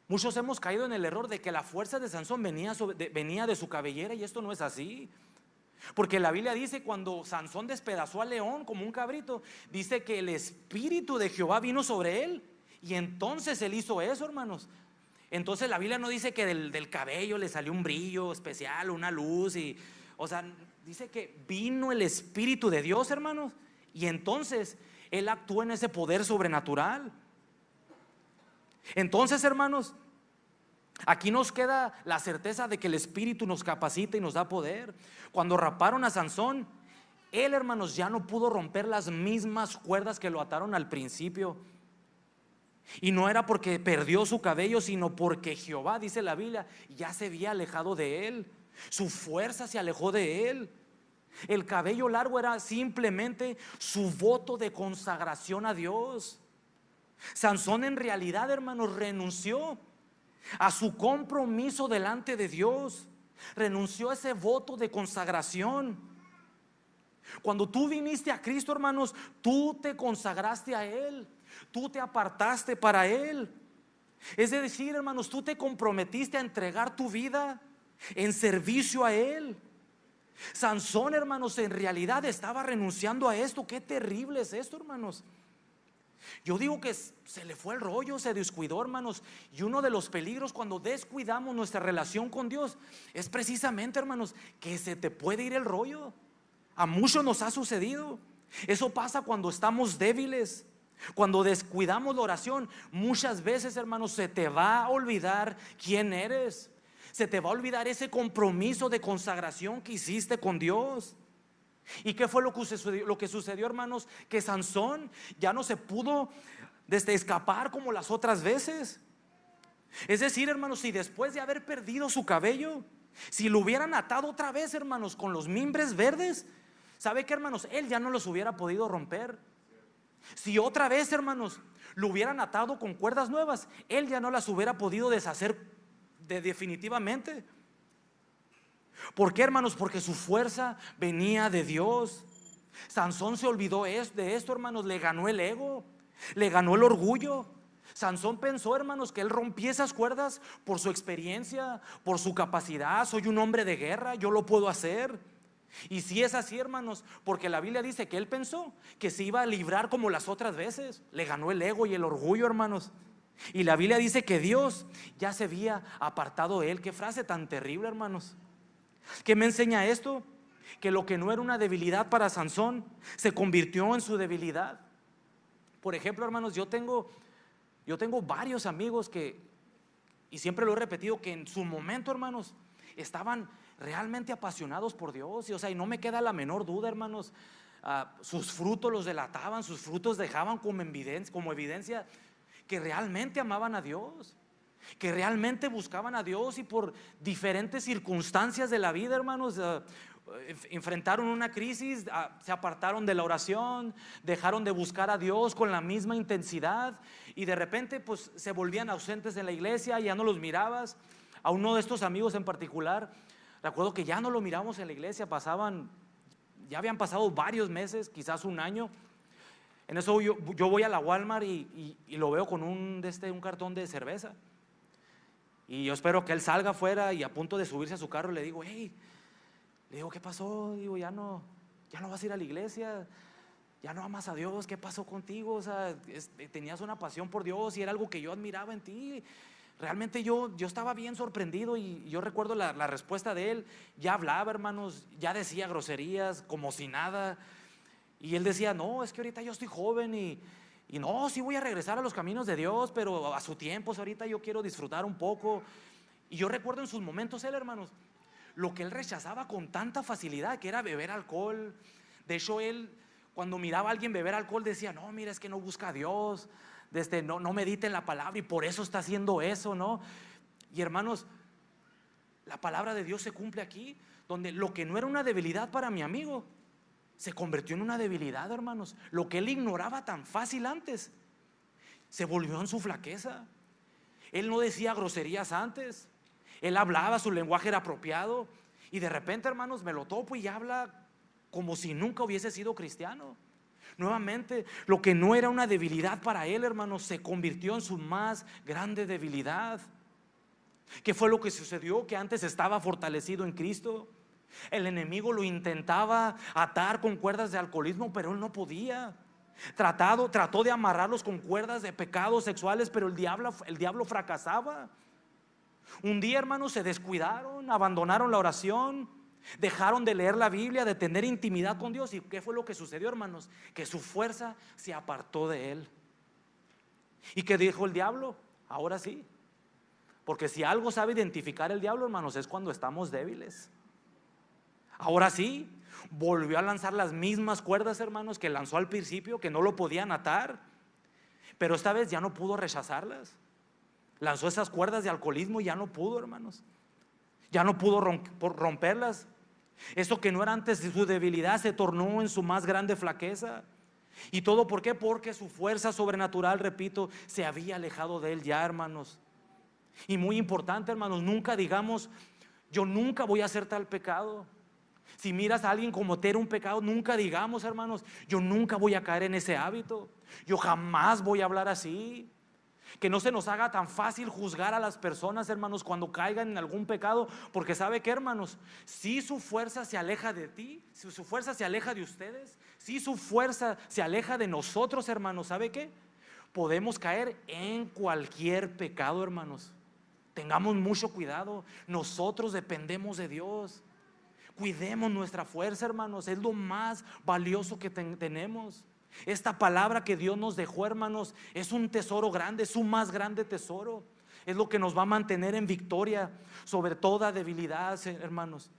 Muchos hemos caído en el error de que la fuerza de Sansón venía de su cabellera, y esto no es así. Porque la Biblia dice, cuando Sansón despedazó al león como un cabrito, dice que el Espíritu de Jehová vino sobre él, y entonces él hizo eso, hermanos. Entonces la Biblia no dice que del cabello le salió un brillo especial, una luz, o sea, dice que vino el Espíritu de Dios, hermanos, y entonces él actuó en ese poder sobrenatural. Entonces, hermanos, Aquí nos queda la certeza de que el Espíritu nos capacita y nos da poder. Cuando raparon a Sansón, él, hermanos, ya no pudo romper las mismas cuerdas que lo ataron al principio. Y no era porque perdió su cabello, sino porque Jehová, dice la Biblia, ya se había alejado de él. Su fuerza se alejó de él. El cabello largo era simplemente su voto de consagración a Dios. Sansón en realidad, hermanos, renunció a su compromiso delante de Dios. Renunció a ese voto de consagración. Cuando tú viniste a Cristo, hermanos, tú te consagraste a Él. Tú te apartaste para Él. Es decir, hermanos, tú te comprometiste a entregar tu vida en servicio a Él. Sansón, hermanos, en realidad estaba renunciando a esto. Qué terrible es esto, hermanos. Yo digo que se le fue el rollo, se descuidó, hermanos. Y uno de los peligros cuando descuidamos nuestra relación con Dios es precisamente, hermanos, que se te puede ir el rollo. A muchos nos ha sucedido. Eso pasa cuando estamos débiles, cuando descuidamos la oración. Muchas veces, hermanos, se te va a olvidar quién eres. Se te va a olvidar ese compromiso de consagración que hiciste con Dios. ¿Y qué fue lo que sucedió, hermanos? Que Sansón ya no se pudo escapar como las otras veces. Es decir, hermanos, si después de haber perdido su cabello, si lo hubieran atado otra vez, hermanos, con los mimbres verdes, ¿sabe qué, hermanos? Él ya no los hubiera podido romper. Si otra vez, hermanos, lo hubieran atado con cuerdas nuevas, él ya no las hubiera podido deshacer definitivamente. ¿Por qué, hermanos? Porque su fuerza venía de Dios. Sansón se olvidó de esto, hermanos. Le ganó el ego, le ganó el orgullo. Sansón pensó, hermanos, que él rompía esas cuerdas por su experiencia, por su capacidad. Soy un hombre de guerra, yo lo puedo hacer. Y si es así, hermanos, porque la Biblia dice que él pensó que se iba a librar como las otras veces. Le ganó el ego y el orgullo, hermanos. Y la Biblia dice que Dios ya se había apartado de él. Qué frase tan terrible, hermanos. ¿Qué me enseña esto? Que lo que no era una debilidad para Sansón se convirtió en su debilidad. Por ejemplo, hermanos, yo tengo varios amigos que, y siempre lo he repetido, que en su momento, hermanos, estaban realmente apasionados por Dios. Y no me queda la menor duda, hermanos, sus frutos los delataban, sus frutos dejaban como evidencia que realmente amaban a Dios, que realmente buscaban a Dios, y por diferentes circunstancias de la vida, hermanos, enfrentaron una crisis, se apartaron de la oración, dejaron de buscar a Dios con la misma intensidad, y de repente pues se volvían ausentes en la iglesia, ya no los mirabas. A uno de estos amigos en particular, recuerdo que ya no lo miramos en la iglesia, ya habían pasado varios meses, quizás un año. En eso yo voy a la Walmart y lo veo con un cartón de cerveza. Y yo espero que él salga afuera, y a punto de subirse a su carro le digo, hey, ¿qué pasó? Digo, ya no vas a ir a la iglesia, ya no amas a Dios, ¿qué pasó contigo? Tenías una pasión por Dios y era algo que yo admiraba en ti. Realmente yo estaba bien sorprendido, y yo recuerdo la respuesta de él. Ya hablaba, hermanos, ya decía groserías como si nada. Y él decía, no, es que ahorita yo estoy joven y no, sí voy a regresar a los caminos de Dios, pero a su tiempo, ahorita yo quiero disfrutar un poco. Y yo recuerdo en sus momentos él, hermanos, lo que él rechazaba con tanta facilidad, que era beber alcohol. De hecho, él cuando miraba a alguien beber alcohol decía, no, mira, es que no busca a Dios, no medita en la palabra y por eso está haciendo eso, ¿no? Y hermanos, la palabra de Dios se cumple aquí, donde lo que no era una debilidad para mi amigo se convirtió en una debilidad, hermanos. Lo que él ignoraba tan fácil antes se volvió en su flaqueza. Él no decía groserías antes, él hablaba, su lenguaje era apropiado, y de repente, hermanos, me lo topo y habla como si nunca hubiese sido cristiano. Nuevamente, lo que no era una debilidad para él, hermanos, se convirtió en su más grande debilidad. ¿Qué fue lo que sucedió? Que antes estaba fortalecido en Cristo. El enemigo lo intentaba atar con cuerdas de alcoholismo, pero él no podía. Trató de amarrarlos con cuerdas de pecados sexuales, pero el diablo fracasaba. Un día, hermanos, se descuidaron, abandonaron la oración, dejaron de leer la Biblia, de tener intimidad con Dios. ¿Y qué fue lo que sucedió, hermanos? Que su fuerza se apartó de él. ¿Y qué dijo el diablo? Ahora sí, Porque si algo sabe identificar el diablo, hermanos, es cuando estamos débiles. Ahora sí, volvió a lanzar las mismas cuerdas, hermanos, que lanzó al principio, que no lo podían atar. Pero esta vez ya no pudo rechazarlas. Lanzó esas cuerdas de alcoholismo y ya no pudo, hermanos. Ya no pudo romperlas. Eso que no era antes de su debilidad se tornó en su más grande flaqueza. ¿Y todo por qué? Porque su fuerza sobrenatural, repito, se había alejado de él ya, hermanos. Y muy importante, hermanos, nunca digamos: yo nunca voy a hacer tal pecado. Si miras a alguien cometer un pecado, nunca digamos, hermanos: yo nunca voy a caer en ese hábito, yo jamás voy a hablar así. Que no se nos haga tan fácil juzgar a las personas, hermanos, cuando caigan en algún pecado. Porque sabe que, hermanos, si su fuerza se aleja de ti, si su fuerza se aleja de ustedes, si su fuerza se aleja de nosotros, hermanos, ¿sabe qué? Podemos caer en cualquier pecado, hermanos. Tengamos mucho cuidado. Nosotros dependemos de Dios. Cuidemos nuestra fuerza, hermanos. Es lo más valioso que tenemos. Esta palabra que Dios nos dejó, hermanos, es un tesoro grande, es su más grande tesoro. Es lo que nos va a mantener en victoria sobre toda debilidad, hermanos.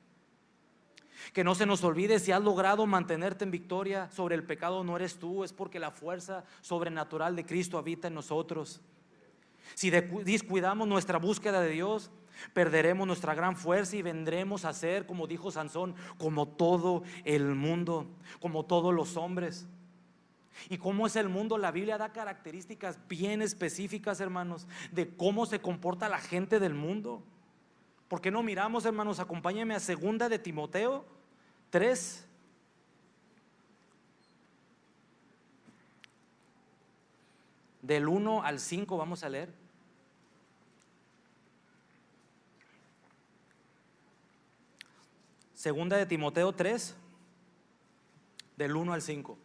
Que no se nos olvide: si has logrado mantenerte en victoria sobre el pecado, no eres tú, es porque la fuerza sobrenatural de Cristo habita en nosotros. Si descuidamos nuestra búsqueda de Dios, perderemos nuestra gran fuerza y vendremos a ser, como dijo Sansón, como todo el mundo, como todos los hombres. ¿Y cómo es el mundo? La Biblia da características bien específicas, hermanos, de cómo se comporta la gente del mundo. ¿Por qué no miramos, hermanos? Acompáñenme a 2 de Timoteo 3. Del 1 al 5 vamos a leer. Segunda de Timoteo 3, del 1 al 5.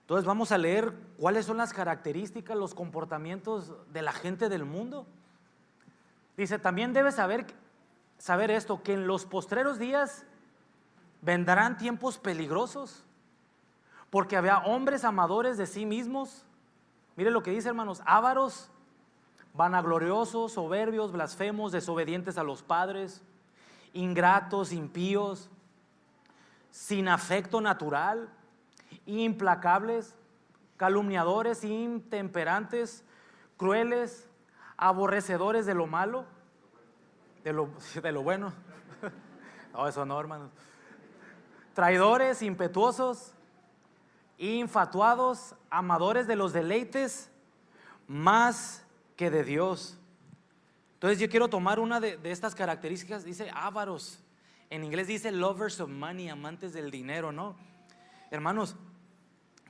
Entonces vamos a leer cuáles son las características, los comportamientos de la gente del mundo. Dice: también debes saber esto, que en los postreros días vendrán tiempos peligrosos, porque había hombres amadores de sí mismos. Mire lo que dice, hermanos: ávaros, vanagloriosos, soberbios, blasfemos, desobedientes a los padres, ingratos, impíos, sin afecto natural, implacables, calumniadores, intemperantes, crueles, aborrecedores de lo malo, de lo bueno. No, eso no, hermanos. Traidores, impetuosos, infatuados, amadores de los deleites más que de Dios. Entonces yo quiero tomar una de estas características. Dice ávaros, en inglés dice lovers of money, amantes del dinero, ¿no? Hermanos,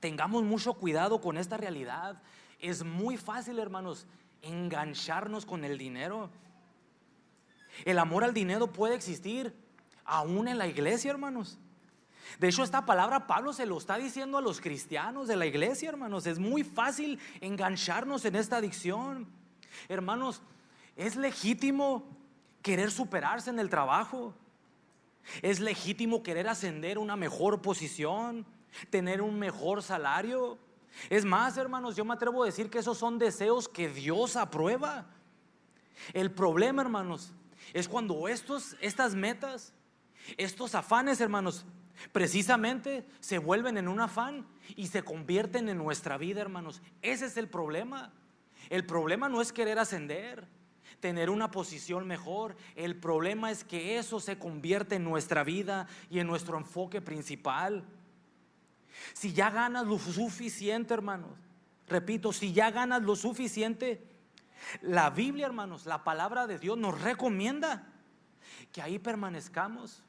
tengamos mucho cuidado con esta realidad. Es muy fácil, hermanos, engancharnos con el dinero. El amor al dinero puede existir aún en la iglesia, hermanos. De hecho, esta palabra Pablo se lo está diciendo a los cristianos de la iglesia, hermanos. Es muy fácil engancharnos en esta adicción. Hermanos, es legítimo querer superarse en el trabajo. Es legítimo querer ascender a una mejor posición, tener un mejor salario. Es más, hermanos, yo me atrevo a decir que esos son deseos que Dios aprueba. El problema, hermanos, es cuando estas metas, estos afanes, hermanos, precisamente se vuelven en un afán y se convierten en nuestra vida, hermanos. Ese es el problema. El problema no es querer ascender, tener una posición mejor. El problema es que eso se convierte en nuestra vida y en nuestro enfoque principal. Si ya ganas lo suficiente, hermanos, repito, si ya ganas lo suficiente, la Biblia, hermanos, la palabra de Dios nos recomienda que ahí permanezcamos.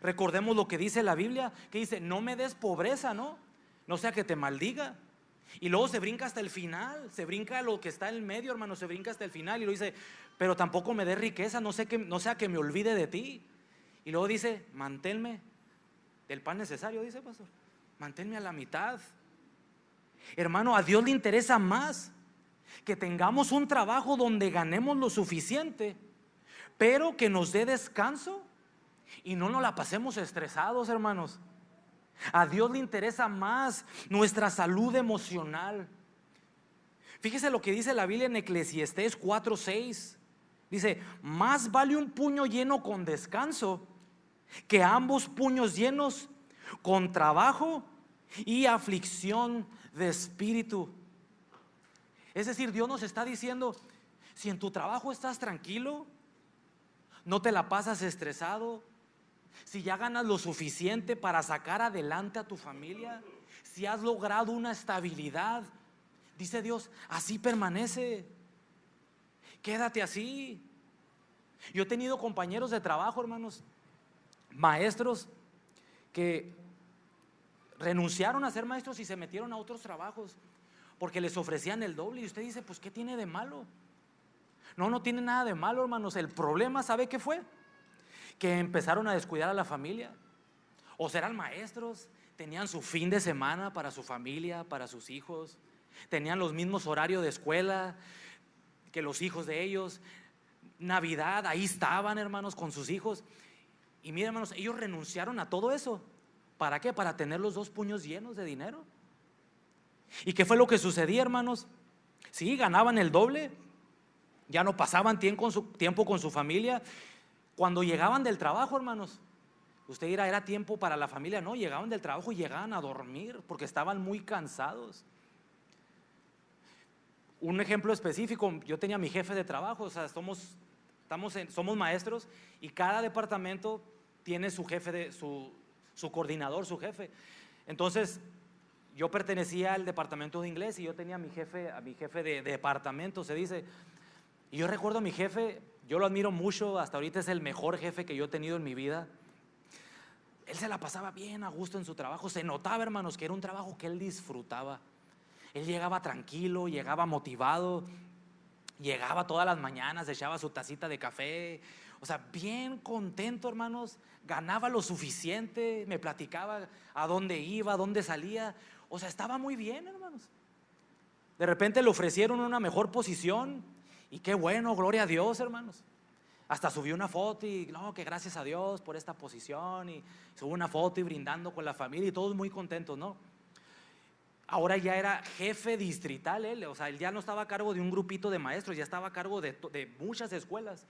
Recordemos lo que dice la Biblia, que dice: no me des pobreza, no sea que te maldiga. Y luego se brinca hasta el final, se brinca lo que está en el medio, hermano, se brinca hasta el final y lo dice: pero tampoco me des riqueza, no sea que me olvide de ti. Y luego dice: manténme del pan necesario, dice pastor, manténme a la mitad. Hermano, a Dios le interesa más que tengamos un trabajo donde ganemos lo suficiente, pero que nos dé descanso y no nos la pasemos estresados, hermanos. A Dios le interesa más nuestra salud emocional. Fíjese lo que dice la Biblia en Eclesiastés 4:6. Dice: más vale un puño lleno con descanso que ambos puños llenos con trabajo y aflicción de espíritu. Es decir, Dios nos está diciendo: si en tu trabajo estás tranquilo, no te la pasas estresado, si ya ganas lo suficiente para sacar adelante a tu familia, si has logrado una estabilidad, dice Dios, así permanece, quédate así. Yo he tenido compañeros de trabajo, hermanos, maestros, que renunciaron a ser maestros y se metieron a otros trabajos porque les ofrecían el doble. Y usted dice: pues ¿qué tiene de malo? No tiene nada de malo, hermanos. El problema, ¿sabe qué fue? Que empezaron a descuidar a la familia. O serán maestros, tenían su fin de semana para su familia, para sus hijos, tenían los mismos horarios de escuela que los hijos de ellos. Navidad, ahí estaban, hermanos, con sus hijos. Y miren, hermanos, ellos renunciaron a todo eso. ¿Para qué? Para tener los dos puños llenos de dinero. ¿Y qué fue lo que sucedía, hermanos? Sí, ganaban el doble, ya no pasaban tiempo con su familia. Cuando llegaban del trabajo, hermanos, usted dirá, era tiempo para la familia. No, llegaban del trabajo y llegaban a dormir porque estaban muy cansados. Un ejemplo específico: yo tenía mi jefe de trabajo, o sea, somos maestros y cada departamento tiene su jefe, su coordinador, su jefe. Entonces yo pertenecía al departamento de inglés y yo tenía a mi jefe de departamento, se dice. Y yo recuerdo a mi jefe, yo lo admiro mucho, hasta ahorita es el mejor jefe que yo he tenido en mi vida. Él se la pasaba bien a gusto en su trabajo, se notaba, hermanos, que era un trabajo que él disfrutaba. Él llegaba tranquilo, llegaba motivado, llegaba todas las mañanas, echaba su tacita de café, o sea, bien contento, hermanos. Ganaba lo suficiente, me platicaba a dónde iba, a dónde salía, o sea, estaba muy bien, hermanos. De repente le ofrecieron una mejor posición y qué bueno, gloria a Dios, hermanos. Hasta subió una foto y no, que gracias a Dios por esta posición, y subió una foto y brindando con la familia y todos muy contentos, ¿no? Ahora ya era jefe distrital él, o sea, él ya no estaba a cargo de un grupito de maestros, ya estaba a cargo de muchas escuelas.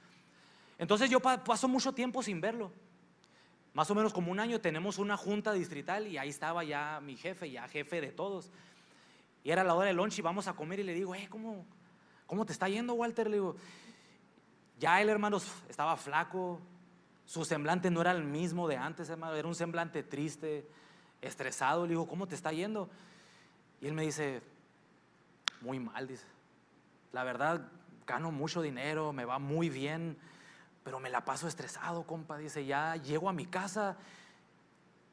Entonces yo paso mucho tiempo sin verlo. Más o menos como un año tenemos una junta distrital y ahí estaba ya mi jefe, ya jefe de todos. Y era la hora del lunch y vamos a comer y le digo: ¿cómo te está yendo, Walter? Le digo, ya él, hermanos, estaba flaco, su semblante no era el mismo de antes, hermano, era un semblante triste, estresado. Le digo: ¿cómo te está yendo? Y él me dice: muy mal, dice, la verdad gano mucho dinero, me va muy bien, pero me la paso estresado, compa. Dice, ya llego a mi casa,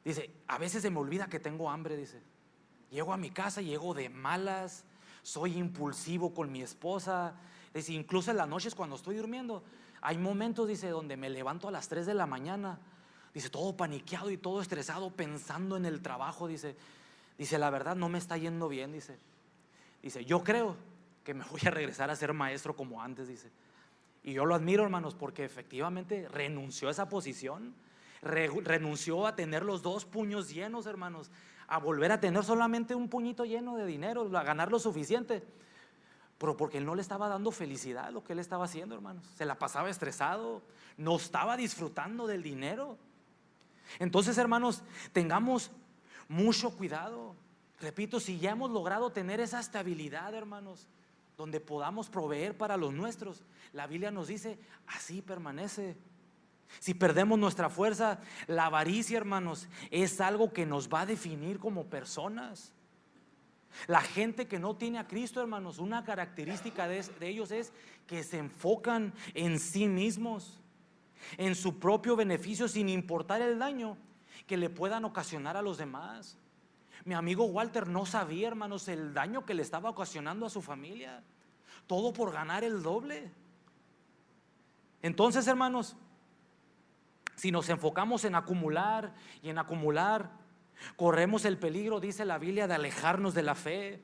dice, a veces se me olvida que tengo hambre, dice, llego a mi casa, llego de malas, soy impulsivo con mi esposa. Dice, incluso en las noches cuando estoy durmiendo, hay momentos, dice, donde me levanto a las 3 de la mañana, dice, todo paniqueado y todo estresado, pensando en el trabajo. Dice, la verdad no me está yendo bien, dice, yo creo que me voy a regresar a ser maestro como antes, dice. Y yo lo admiro, hermanos, porque efectivamente renunció a esa posición, renunció a tener los dos puños llenos, hermanos, a volver a tener solamente un puñito lleno de dinero, a ganar lo suficiente, pero porque él no le estaba dando felicidad lo que él estaba haciendo, hermanos. Se la pasaba estresado, no estaba disfrutando del dinero. Entonces, hermanos, tengamos mucho cuidado. Repito, si ya hemos logrado tener esa estabilidad, hermanos, donde podamos proveer para los nuestros, la Biblia nos dice, así permanece. Si perdemos nuestra fuerza, la avaricia, hermanos, es algo que nos va a definir como personas. La gente que no tiene a Cristo, hermanos, una característica de ellos es que se enfocan en sí mismos, en su propio beneficio, sin importar el daño que le puedan ocasionar a los demás. Mi amigo Walter no sabía, hermanos, el daño que le estaba ocasionando a su familia, todo por ganar el doble. Entonces, hermanos, si nos enfocamos en acumular y en acumular, corremos el peligro, dice la Biblia, de alejarnos de la fe.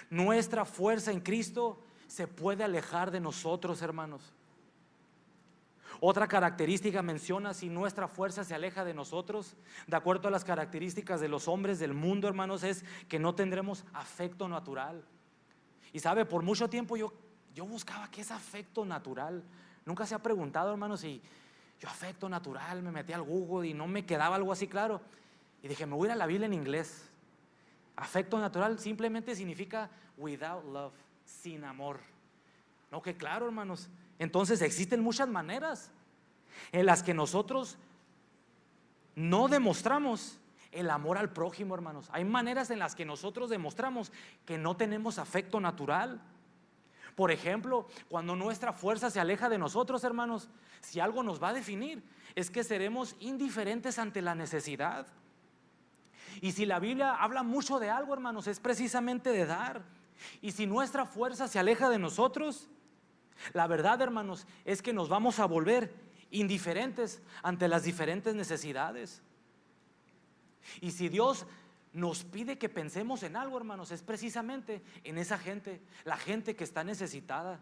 Nuestra fuerza en Cristo se puede alejar de nosotros, hermanos. Otra característica menciona, si nuestra fuerza se aleja de nosotros, de acuerdo a las características de los hombres del mundo, hermanos, es que no tendremos afecto natural. Y sabe, por mucho tiempo yo buscaba qué es afecto natural. Nunca se ha preguntado, hermanos, si yo afecto natural, me metí al Google y no me quedaba algo así claro. Y dije, me voy a ir a la Biblia en inglés. Afecto natural simplemente significa without love, sin amor. No, que claro, hermanos. Entonces existen muchas maneras en las que nosotros no demostramos el amor al prójimo, hermanos. Hay maneras en las que nosotros demostramos que no tenemos afecto natural. Por ejemplo, cuando nuestra fuerza se aleja de nosotros, hermanos, si algo nos va a definir, es que seremos indiferentes ante la necesidad. Y si la Biblia habla mucho de algo, hermanos, es precisamente de dar. Y si nuestra fuerza se aleja de nosotros, la verdad, hermanos, es que nos vamos a volver indiferentes ante las diferentes necesidades. Y si Dios nos pide que pensemos en algo, hermanos, es precisamente en esa gente, la gente que está necesitada.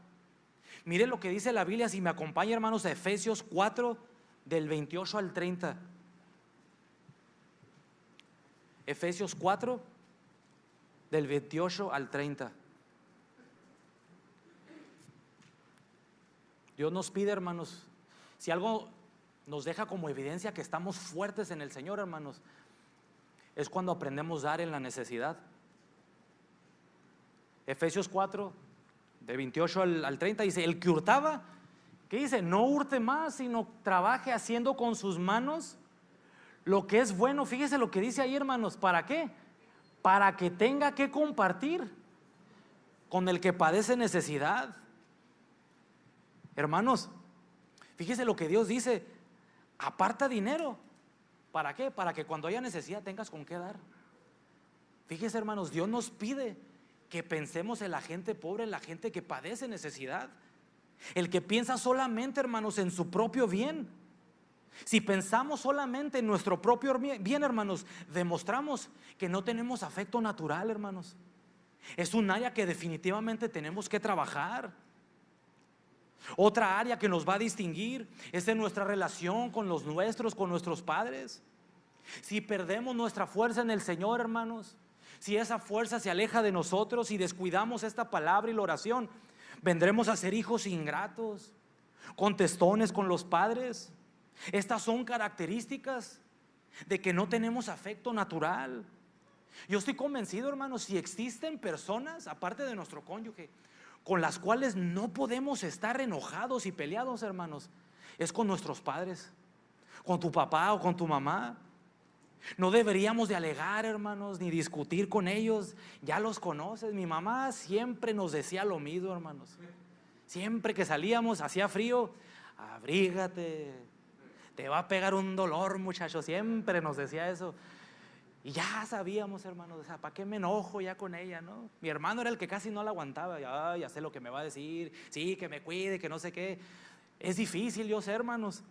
Mire lo que dice la Biblia, si me acompaña, hermanos, a Efesios 4 del 28 al 30. Efesios 4 del 28 al 30. Dios nos pide, hermanos, si algo nos deja como evidencia que estamos fuertes en el Señor, hermanos, es cuando aprendemos a dar en la necesidad. Efesios 4 de 28 al 30 dice, el que hurtaba, ¿qué dice? No hurte más, sino trabaje haciendo con sus manos lo que es bueno. Fíjese lo que dice ahí, hermanos. ¿Para qué? Para que tenga que compartir con el que padece necesidad. Hermanos, fíjese lo que Dios dice: aparta dinero. ¿Para qué? Para que cuando haya necesidad tengas con qué dar. Fíjese, hermanos, Dios nos pide que pensemos en la gente pobre, en la gente que padece necesidad. El que piensa solamente, hermanos, en su propio bien. Si pensamos solamente en nuestro propio bien, hermanos, demostramos que no tenemos afecto natural, hermanos. Es un área que definitivamente tenemos que trabajar. Otra área que nos va a distinguir es en nuestra relación con los nuestros, con nuestros padres. Si perdemos nuestra fuerza en el Señor, hermanos, si esa fuerza se aleja de nosotros y descuidamos esta palabra y la oración, vendremos a ser hijos ingratos, contestones con los padres. Estas son características de que no tenemos afecto natural. Yo estoy convencido, hermanos, si existen personas aparte de nuestro cónyuge con las cuales no podemos estar enojados y peleados, hermanos, es con nuestros padres, con tu papá o con tu mamá. No deberíamos de alegar, hermanos, ni discutir con ellos. Ya los conoces. Mi mamá siempre nos decía lo mismo, hermanos. Siempre que salíamos, hacía frío, abrígate, te va a pegar un dolor, muchacho. Siempre nos decía eso. Y ya sabíamos, hermanos, o sea, ¿para qué me enojo ya con ella, no? Mi hermano era el que casi no la aguantaba. Ya sé lo que me va a decir. Sí, que me cuide, que no sé qué. Es difícil, yo sé, hermanos.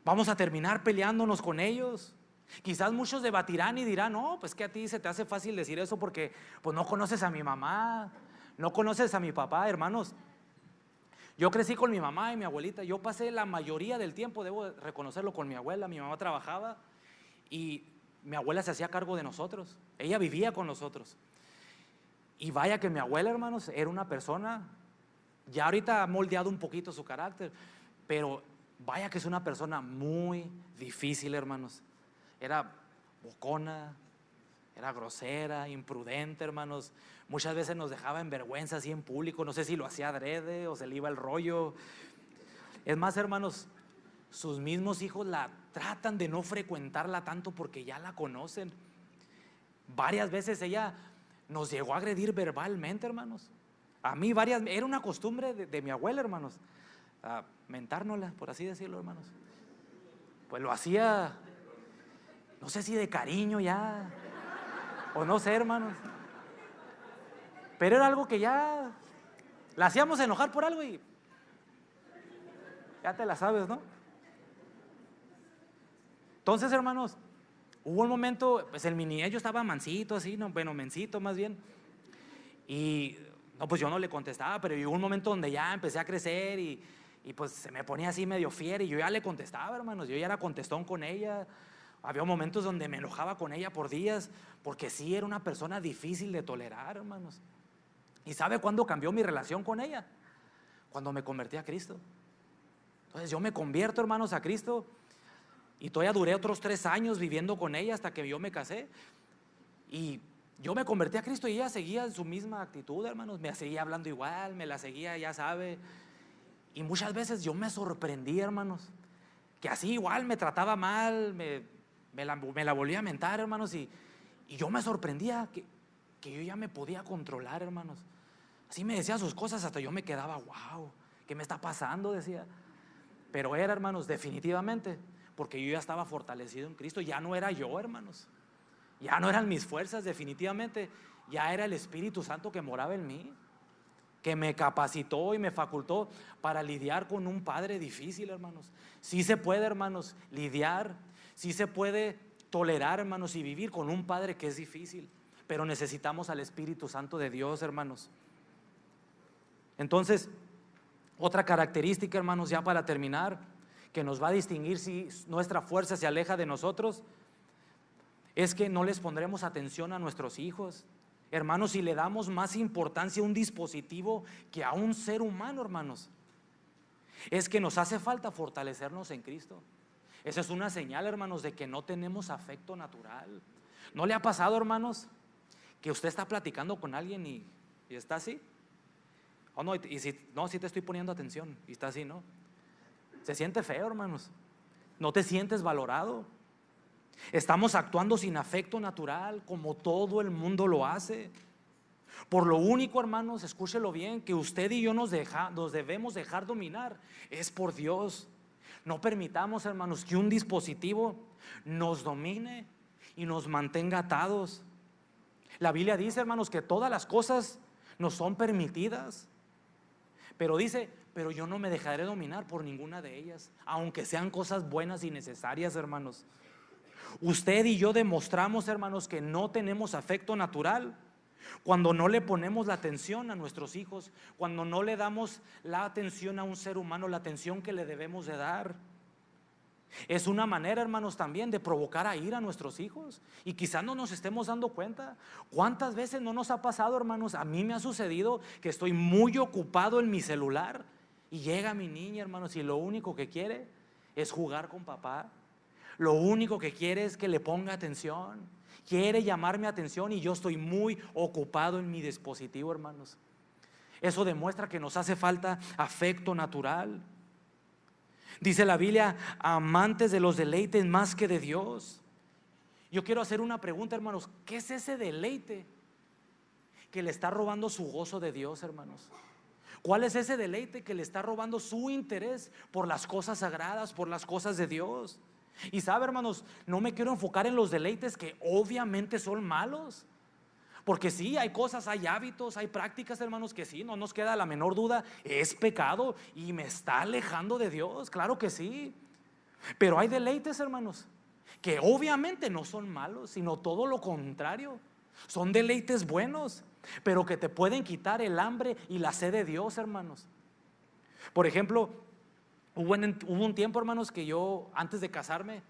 Vamos a terminar peleándonos con ellos. Quizás muchos debatirán y dirán: no, pues que a ti se te hace fácil decir eso porque pues no conoces a mi mamá, no conoces a mi papá. Hermanos, yo crecí con mi mamá y mi abuelita. Yo pasé la mayoría del tiempo, debo reconocerlo, con mi abuela. Mi mamá trabajaba y mi abuela se hacía cargo de nosotros. Ella vivía con nosotros. Y vaya que mi abuela, hermanos, era una persona, ya ahorita ha moldeado un poquito su carácter, pero vaya que es una persona muy difícil, hermanos. Era bocona, era grosera, imprudente, hermanos. Muchas veces nos dejaba en vergüenza así en público. No sé si lo hacía adrede o se le iba el rollo. Es más, hermanos, sus mismos hijos la tratan de no frecuentarla tanto porque ya la conocen. Varias veces ella nos llegó a agredir verbalmente, hermanos. A mí era una costumbre de mi abuela, hermanos, mentárnosla, por así decirlo, hermanos. Pues lo hacía, no sé si de cariño ya, o no sé, hermanos, pero era algo que ya la hacíamos enojar por algo y ya te la sabes, ¿no? Entonces, hermanos, hubo un momento, pues el mi niño estaba mansito así, no, bueno, mencito más bien. Y no, pues yo no le contestaba, pero hubo un momento donde ya empecé a crecer y pues se me ponía así medio fiera y yo ya le contestaba, hermanos. Yo ya era contestón con ella. Había momentos donde me enojaba con ella por días, porque sí era una persona difícil de tolerar, hermanos. ¿Y sabe cuándo cambió mi relación con ella? Cuando me convertí a Cristo. Entonces yo me convierto, hermanos, a Cristo, y todavía duré otros 3 años viviendo con ella hasta que yo me casé. Y yo me convertí a Cristo y ella seguía en su misma actitud, hermanos. Me seguía hablando igual, me la seguía, ya sabe. Y muchas veces yo me sorprendí, hermanos, que así igual me trataba mal, me la volvía a mentar, hermanos. Y yo me sorprendía que yo ya me podía controlar, hermanos. Así me decía sus cosas, hasta yo me quedaba, wow, ¿qué me está pasando? Decía. Pero era, hermanos, definitivamente, porque yo ya estaba fortalecido en Cristo. Ya no era yo, hermanos. Ya no eran mis fuerzas, definitivamente. Ya era el Espíritu Santo que moraba en mí, que me capacitó y me facultó para lidiar con un padre difícil, hermanos. Sí se puede, hermanos, lidiar. Sí se puede tolerar, hermanos, y vivir con un padre que es difícil. Pero necesitamos al Espíritu Santo de Dios, hermanos. Entonces, otra característica, hermanos, ya para terminar, que nos va a distinguir si nuestra fuerza se aleja de nosotros, es que no les pondremos atención a nuestros hijos. Hermanos, si le damos más importancia a un dispositivo que a un ser humano, hermanos, es que nos hace falta fortalecernos en Cristo. Esa es una señal, hermanos, de que no tenemos afecto natural. ¿No le ha pasado, hermanos, que usted está platicando con alguien y está así? Oh, no, y si no, si te estoy poniendo atención y está así, ¿no? Se siente feo, hermanos. No te sientes valorado. Estamos actuando sin afecto natural, como todo el mundo lo hace. Por lo único, hermanos, escúchelo bien, que usted y yo nos debemos dejar dominar, es por Dios. No permitamos, hermanos, que un dispositivo nos domine y nos mantenga atados. La Biblia dice, hermanos, que todas las cosas nos son permitidas, pero dice, pero yo no me dejaré dominar por ninguna de ellas, aunque sean cosas buenas y necesarias, hermanos. Usted y yo demostramos, hermanos, que no tenemos afecto natural cuando no le ponemos la atención a nuestros hijos, cuando no le damos la atención a un ser humano, la atención que le debemos de dar. Es una manera, hermanos, también de provocar a ira a nuestros hijos, y quizás no nos estemos dando cuenta. ¿Cuántas veces no nos ha pasado, hermanos? A mí me ha sucedido que estoy muy ocupado en mi celular y llega mi niña, hermanos, y lo único que quiere es jugar con papá. Lo único que quiere es que le ponga atención, quiere llamar mi atención, y yo estoy muy ocupado en mi dispositivo, hermanos. Eso demuestra que nos hace falta afecto natural. Dice la Biblia, amantes de los deleites más que de Dios. Yo quiero hacer una pregunta, hermanos. ¿Qué es ese deleite que le está robando su gozo de Dios, hermanos? ¿Cuál es ese deleite que le está robando su interés por las cosas sagradas, por las cosas de Dios? Y sabe, hermanos, no me quiero enfocar en los deleites que obviamente son malos, porque sí, hay cosas, hay hábitos, hay prácticas, hermanos, que sí, no nos queda la menor duda, es pecado y me está alejando de Dios, claro que sí. Pero hay deleites, hermanos, que obviamente no son malos, sino todo lo contrario. Son deleites buenos, pero que te pueden quitar el hambre y la sed de Dios, hermanos. Por ejemplo, hubo un tiempo, hermanos, que yo, antes de casarme,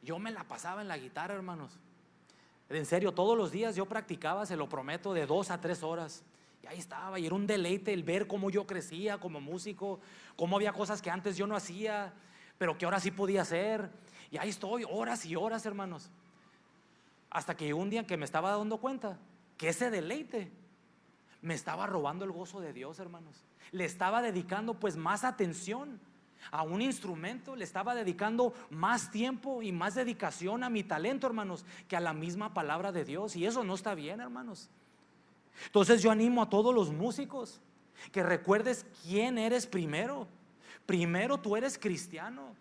yo me la pasaba en la guitarra, hermanos. En serio, todos los días yo practicaba, se lo prometo, de 2 a 3 horas. Y ahí estaba, y era un deleite el ver cómo yo crecía como músico, cómo había cosas que antes yo no hacía, pero que ahora sí podía hacer. Y ahí estoy, horas y horas, hermanos. Hasta que llegó un día en que me estaba dando cuenta que ese deleite me estaba robando el gozo de Dios, hermanos. Le estaba dedicando pues más atención a un instrumento, le estaba dedicando más tiempo y más dedicación a mi talento, hermanos, que a la misma palabra de Dios. Y eso no está bien, hermanos. Entonces yo animo a todos los músicos que recuerdes quién eres primero. Primero tú eres cristiano.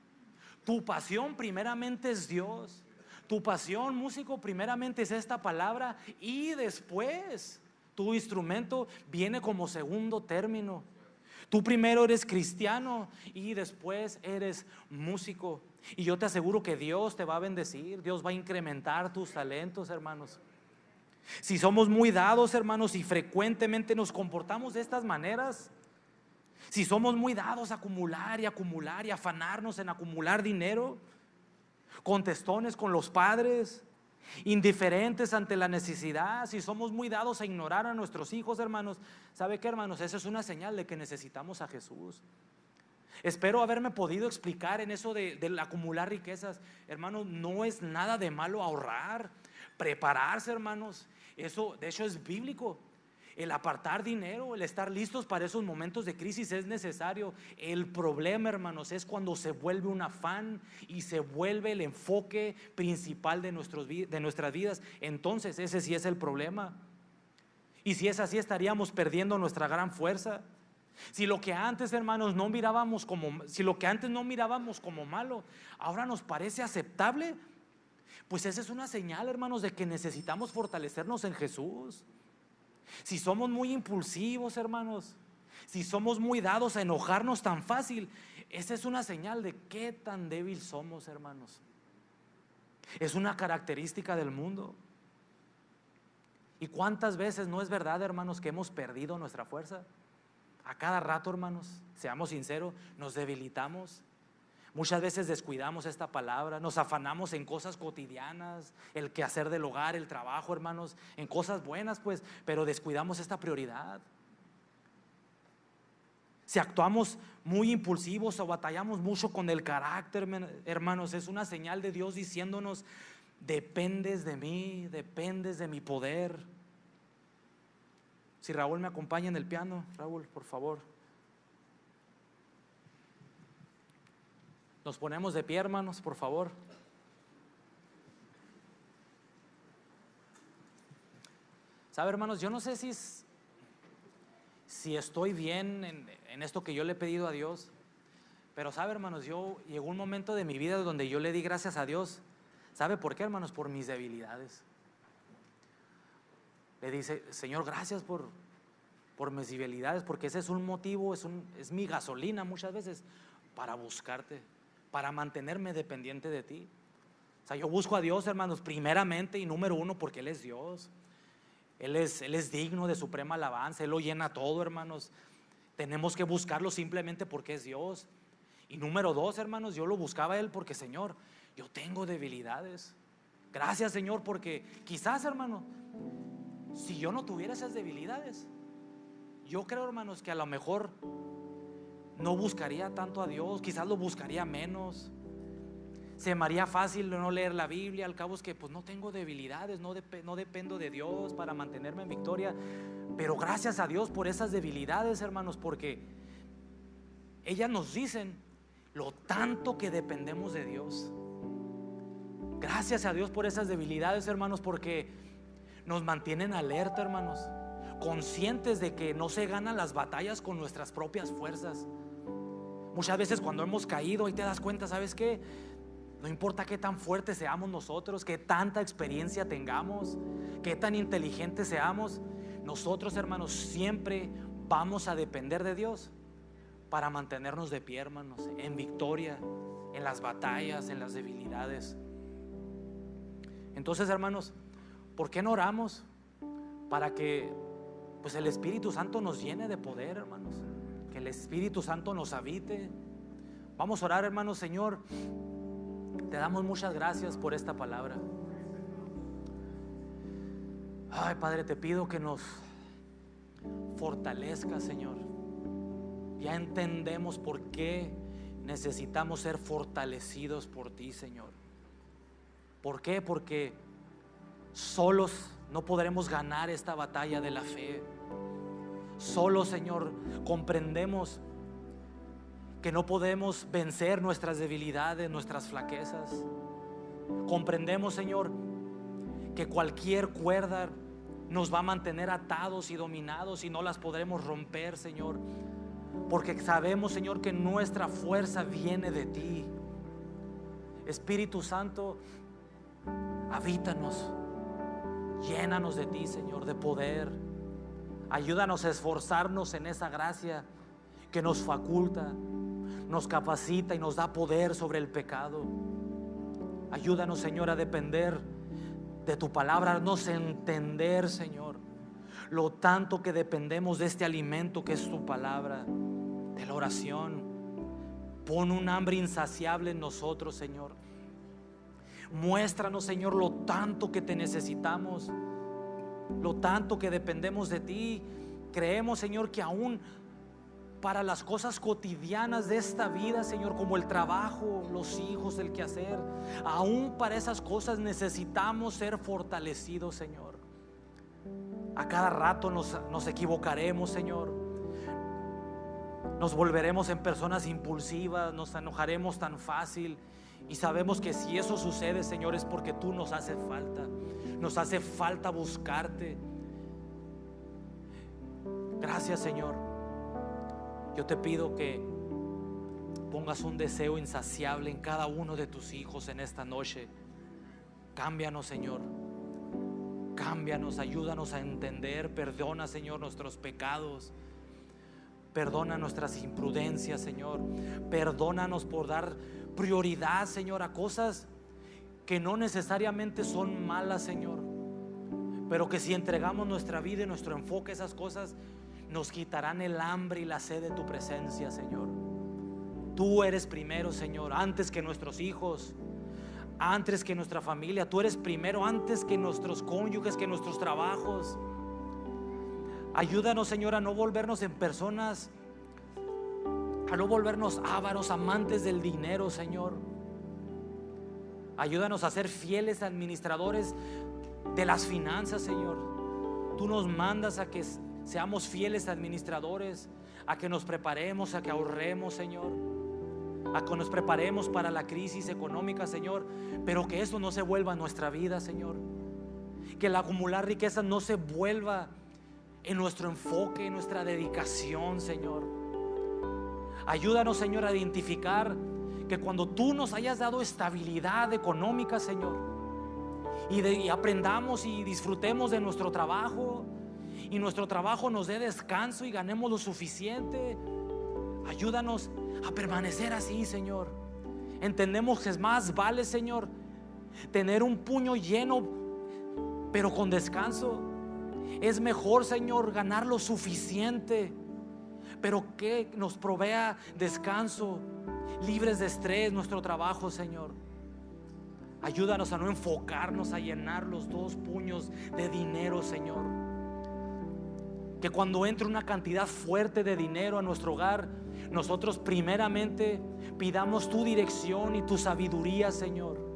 Tu pasión primeramente es Dios. Tu pasión, músico, primeramente es esta palabra, y después tu instrumento viene como segundo término. Tú primero eres cristiano y después eres músico. Y yo te aseguro que Dios te va a bendecir. Dios va a incrementar tus talentos, hermanos. Si somos muy dados, hermanos, y frecuentemente nos comportamos de estas maneras, si somos muy dados a acumular y afanarnos en acumular dinero, contestones con los padres, indiferentes ante la necesidad, si somos muy dados a ignorar a nuestros hijos, hermanos, ¿sabe qué, hermanos? Esa es una señal de que necesitamos a Jesús. Espero haberme podido explicar en eso del acumular riquezas. Hermanos, no es nada de malo ahorrar, prepararse, hermanos. Eso de hecho es bíblico. El apartar dinero, el estar listos para esos momentos de crisis es necesario. El problema, hermanos, es cuando se vuelve un afán y se vuelve el enfoque principal de nuestras vidas. Entonces ese sí es el problema. Y si es así, estaríamos perdiendo nuestra gran fuerza. Si lo que antes, hermanos, no mirábamos como malo, ahora nos parece aceptable, pues esa es una señal, hermanos, de que necesitamos fortalecernos en Jesús. Si somos muy impulsivos, hermanos, si somos muy dados a enojarnos tan fácil, esa es una señal de qué tan débil somos, hermanos. Es una característica del mundo. ¿Y cuántas veces no es verdad, hermanos, que hemos perdido nuestra fuerza? A cada rato, hermanos, seamos sinceros, nos debilitamos. Muchas veces descuidamos esta palabra, nos afanamos en cosas cotidianas, el quehacer del hogar, el trabajo, hermanos, en cosas buenas, pues, pero descuidamos esta prioridad. Si actuamos muy impulsivos o batallamos mucho con el carácter, hermanos, es una señal de Dios diciéndonos: dependes de mí, dependes de mi poder. Si Raúl me acompaña en el piano, Raúl, por favor. Nos ponemos de pie, hermanos, por favor. ¿Sabe, hermanos? Yo no sé si estoy bien en esto que yo le he pedido a Dios, pero sabe, hermanos, llegó un momento de mi vida donde yo le di gracias a Dios. ¿Sabe por qué, hermanos? Por mis debilidades. Le dice: Señor, gracias por mis debilidades, porque ese es un motivo, es mi gasolina muchas veces para buscarte, para mantenerme dependiente de ti. O sea, yo busco a Dios, hermanos, primeramente y número uno, porque Él es Dios. Él es digno de suprema alabanza, Él lo llena todo, hermanos. Tenemos que buscarlo simplemente porque es Dios. Y número dos, hermanos, yo lo buscaba a Él porque, Señor, yo tengo debilidades. Gracias, Señor, porque quizás, hermano, si yo no tuviera esas debilidades, yo creo, hermanos, que a lo mejor no buscaría tanto a Dios, quizás lo buscaría menos. Se me haría fácil no leer la Biblia. Al cabo es que pues no tengo debilidades, no dependo de Dios para mantenerme en victoria. Pero gracias a Dios por esas debilidades, hermanos, porque ellas nos dicen lo tanto que dependemos de Dios. Gracias a Dios por esas debilidades, hermanos, porque nos mantienen alerta, hermanos, conscientes de que no se ganan las batallas con nuestras propias fuerzas. Muchas veces cuando hemos caído, ahí te das cuenta, ¿sabes qué? No importa qué tan fuertes seamos nosotros, qué tanta experiencia tengamos, qué tan inteligentes seamos, nosotros, hermanos, siempre vamos a depender de Dios para mantenernos de pie, hermanos, en victoria, en las batallas, en las debilidades. Entonces, hermanos, ¿por qué no oramos? Para que pues el Espíritu Santo nos llene de poder, hermanos, que el Espíritu Santo nos habite. Vamos a orar, hermanos. Señor, te damos muchas gracias por esta palabra. Ay, Padre, te pido que nos fortalezca, Señor. Ya entendemos por qué necesitamos ser fortalecidos por ti, Señor. ¿Por qué? Porque solos no podremos ganar esta batalla de la fe. Solo, Señor, comprendemos que no podemos vencer nuestras debilidades, nuestras flaquezas. Comprendemos, Señor, que cualquier cuerda nos va a mantener atados y dominados y no las podremos romper, Señor, porque sabemos, Señor, que nuestra fuerza viene de ti. Espíritu Santo, habítanos, llénanos de ti, Señor, de poder. Ayúdanos a esforzarnos en esa gracia que nos faculta, nos capacita y nos da poder sobre el pecado. Ayúdanos, Señor, a depender de tu palabra. Haznos entender, Señor, lo tanto que dependemos de este alimento que es tu palabra, de la oración. Pon un hambre insaciable en nosotros, Señor. Muéstranos, Señor, lo tanto que te necesitamos, lo tanto que dependemos de ti. Creemos, Señor, que aún para las cosas cotidianas de esta vida, Señor, como el trabajo, los hijos, el quehacer, aún para esas cosas necesitamos ser fortalecidos, Señor. A cada rato nos equivocaremos, Señor. Nos volveremos en personas impulsivas, nos enojaremos tan fácil. Y sabemos que si eso sucede, Señor, es porque tú nos hace falta. Nos hace falta buscarte. Gracias, Señor. Yo te pido que pongas un deseo insaciable en cada uno de tus hijos en esta noche. Cámbianos, Señor. Cámbianos, ayúdanos a entender. Perdona, Señor, nuestros pecados. Perdona nuestras imprudencias, Señor. Perdónanos por dar prioridad, Señor, a cosas que no necesariamente son malas, Señor, pero que si entregamos nuestra vida y nuestro enfoque a esas cosas, nos quitarán el hambre y la sed de tu presencia, Señor. Tú eres primero, Señor, antes que nuestros hijos, antes que nuestra familia. Tú eres primero, antes que nuestros cónyuges, que nuestros trabajos. Ayúdanos, Señor, a no volvernos en personas, a no volvernos ávaros, amantes del dinero, Señor. Ayúdanos a ser fieles administradores de las finanzas, Señor. Tú nos mandas a que seamos fieles administradores, a que nos preparemos, a que ahorremos, Señor, a que nos preparemos para la crisis económica, Señor, pero que eso no se vuelva nuestra vida, Señor. Que el acumular riqueza no se vuelva en nuestro enfoque, en nuestra dedicación, Señor. Ayúdanos, Señor, a identificar que cuando tú nos hayas dado estabilidad económica, Señor, y aprendamos y disfrutemos de nuestro trabajo, y nuestro trabajo nos dé descanso y ganemos lo suficiente, ayúdanos a permanecer así, Señor. Entendemos que es más vale, Señor, tener un puño lleno pero con descanso. Es mejor, Señor, ganar lo suficiente, pero que nos provea descanso, libres de estrés, nuestro trabajo, Señor. Ayúdanos a no enfocarnos a llenar los dos puños de dinero, Señor. Que cuando entre una cantidad fuerte de dinero a nuestro hogar, nosotros primeramente pidamos tu dirección y tu sabiduría, Señor.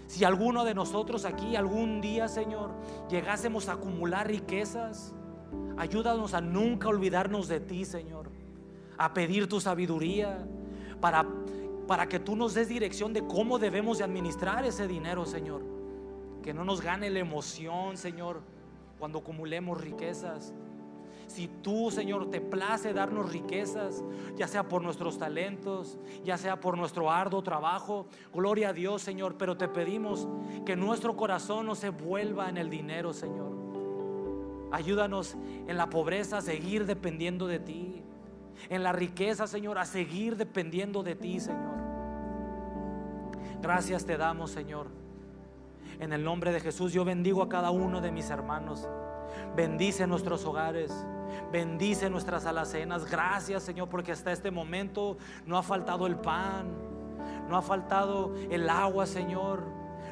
Si alguno de nosotros aquí algún día, Señor, llegásemos a acumular riquezas, ayúdanos a nunca olvidarnos de ti, Señor, a pedir tu sabiduría para que tú nos des dirección de cómo debemos de administrar ese dinero, Señor. Que no nos gane la emoción, Señor, cuando acumulemos riquezas. Si tú, Señor, te place darnos riquezas, ya sea por nuestros talentos, ya sea por nuestro arduo trabajo, gloria a Dios, Señor. Pero te pedimos que nuestro corazón no se vuelva en el dinero, Señor. Ayúdanos en la pobreza a seguir dependiendo de ti, en la riqueza, Señor, a seguir dependiendo de ti, Señor. Gracias te damos, Señor. En el nombre de Jesús yo bendigo a cada uno de mis hermanos. Bendice nuestros hogares, bendice nuestras alacenas. Gracias, Señor, porque hasta este momento no ha faltado el pan, no ha faltado el agua, Señor.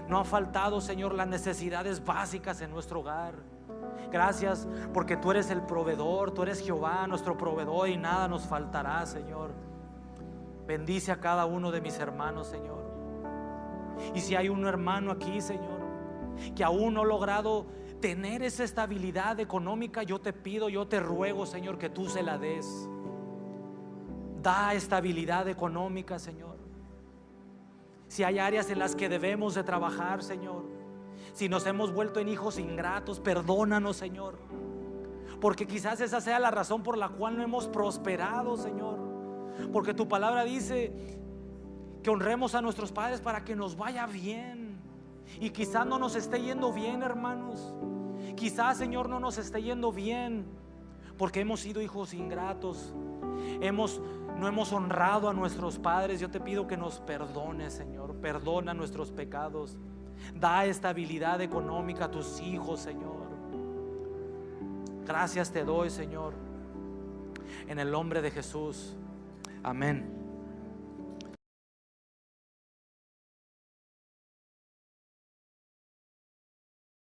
No ha faltado, Señor, las necesidades básicas en nuestro hogar. Gracias porque tú eres el proveedor, tú eres Jehová, nuestro proveedor, y nada nos faltará, Señor. Bendice a cada uno de mis hermanos, Señor. Y si hay un hermano aquí, Señor, que aún no ha logrado tener esa estabilidad económica, yo te pido, yo te ruego, Señor, que tú se la des. Da estabilidad económica, Señor. Si hay áreas en las que debemos de trabajar, Señor, si nos hemos vuelto en hijos ingratos, perdónanos, Señor, porque quizás esa sea la razón por la cual no hemos prosperado, Señor. Porque tu palabra dice que honremos a nuestros padres para que nos vaya bien. Y quizás no nos esté yendo bien, hermanos. Quizás, Señor, no nos esté yendo bien porque hemos sido hijos ingratos, no hemos honrado a nuestros padres. Yo te pido que nos perdones, Señor. Perdona nuestros pecados. Da estabilidad económica a tus hijos, Señor. Gracias te doy, Señor, en el nombre de Jesús. Amén.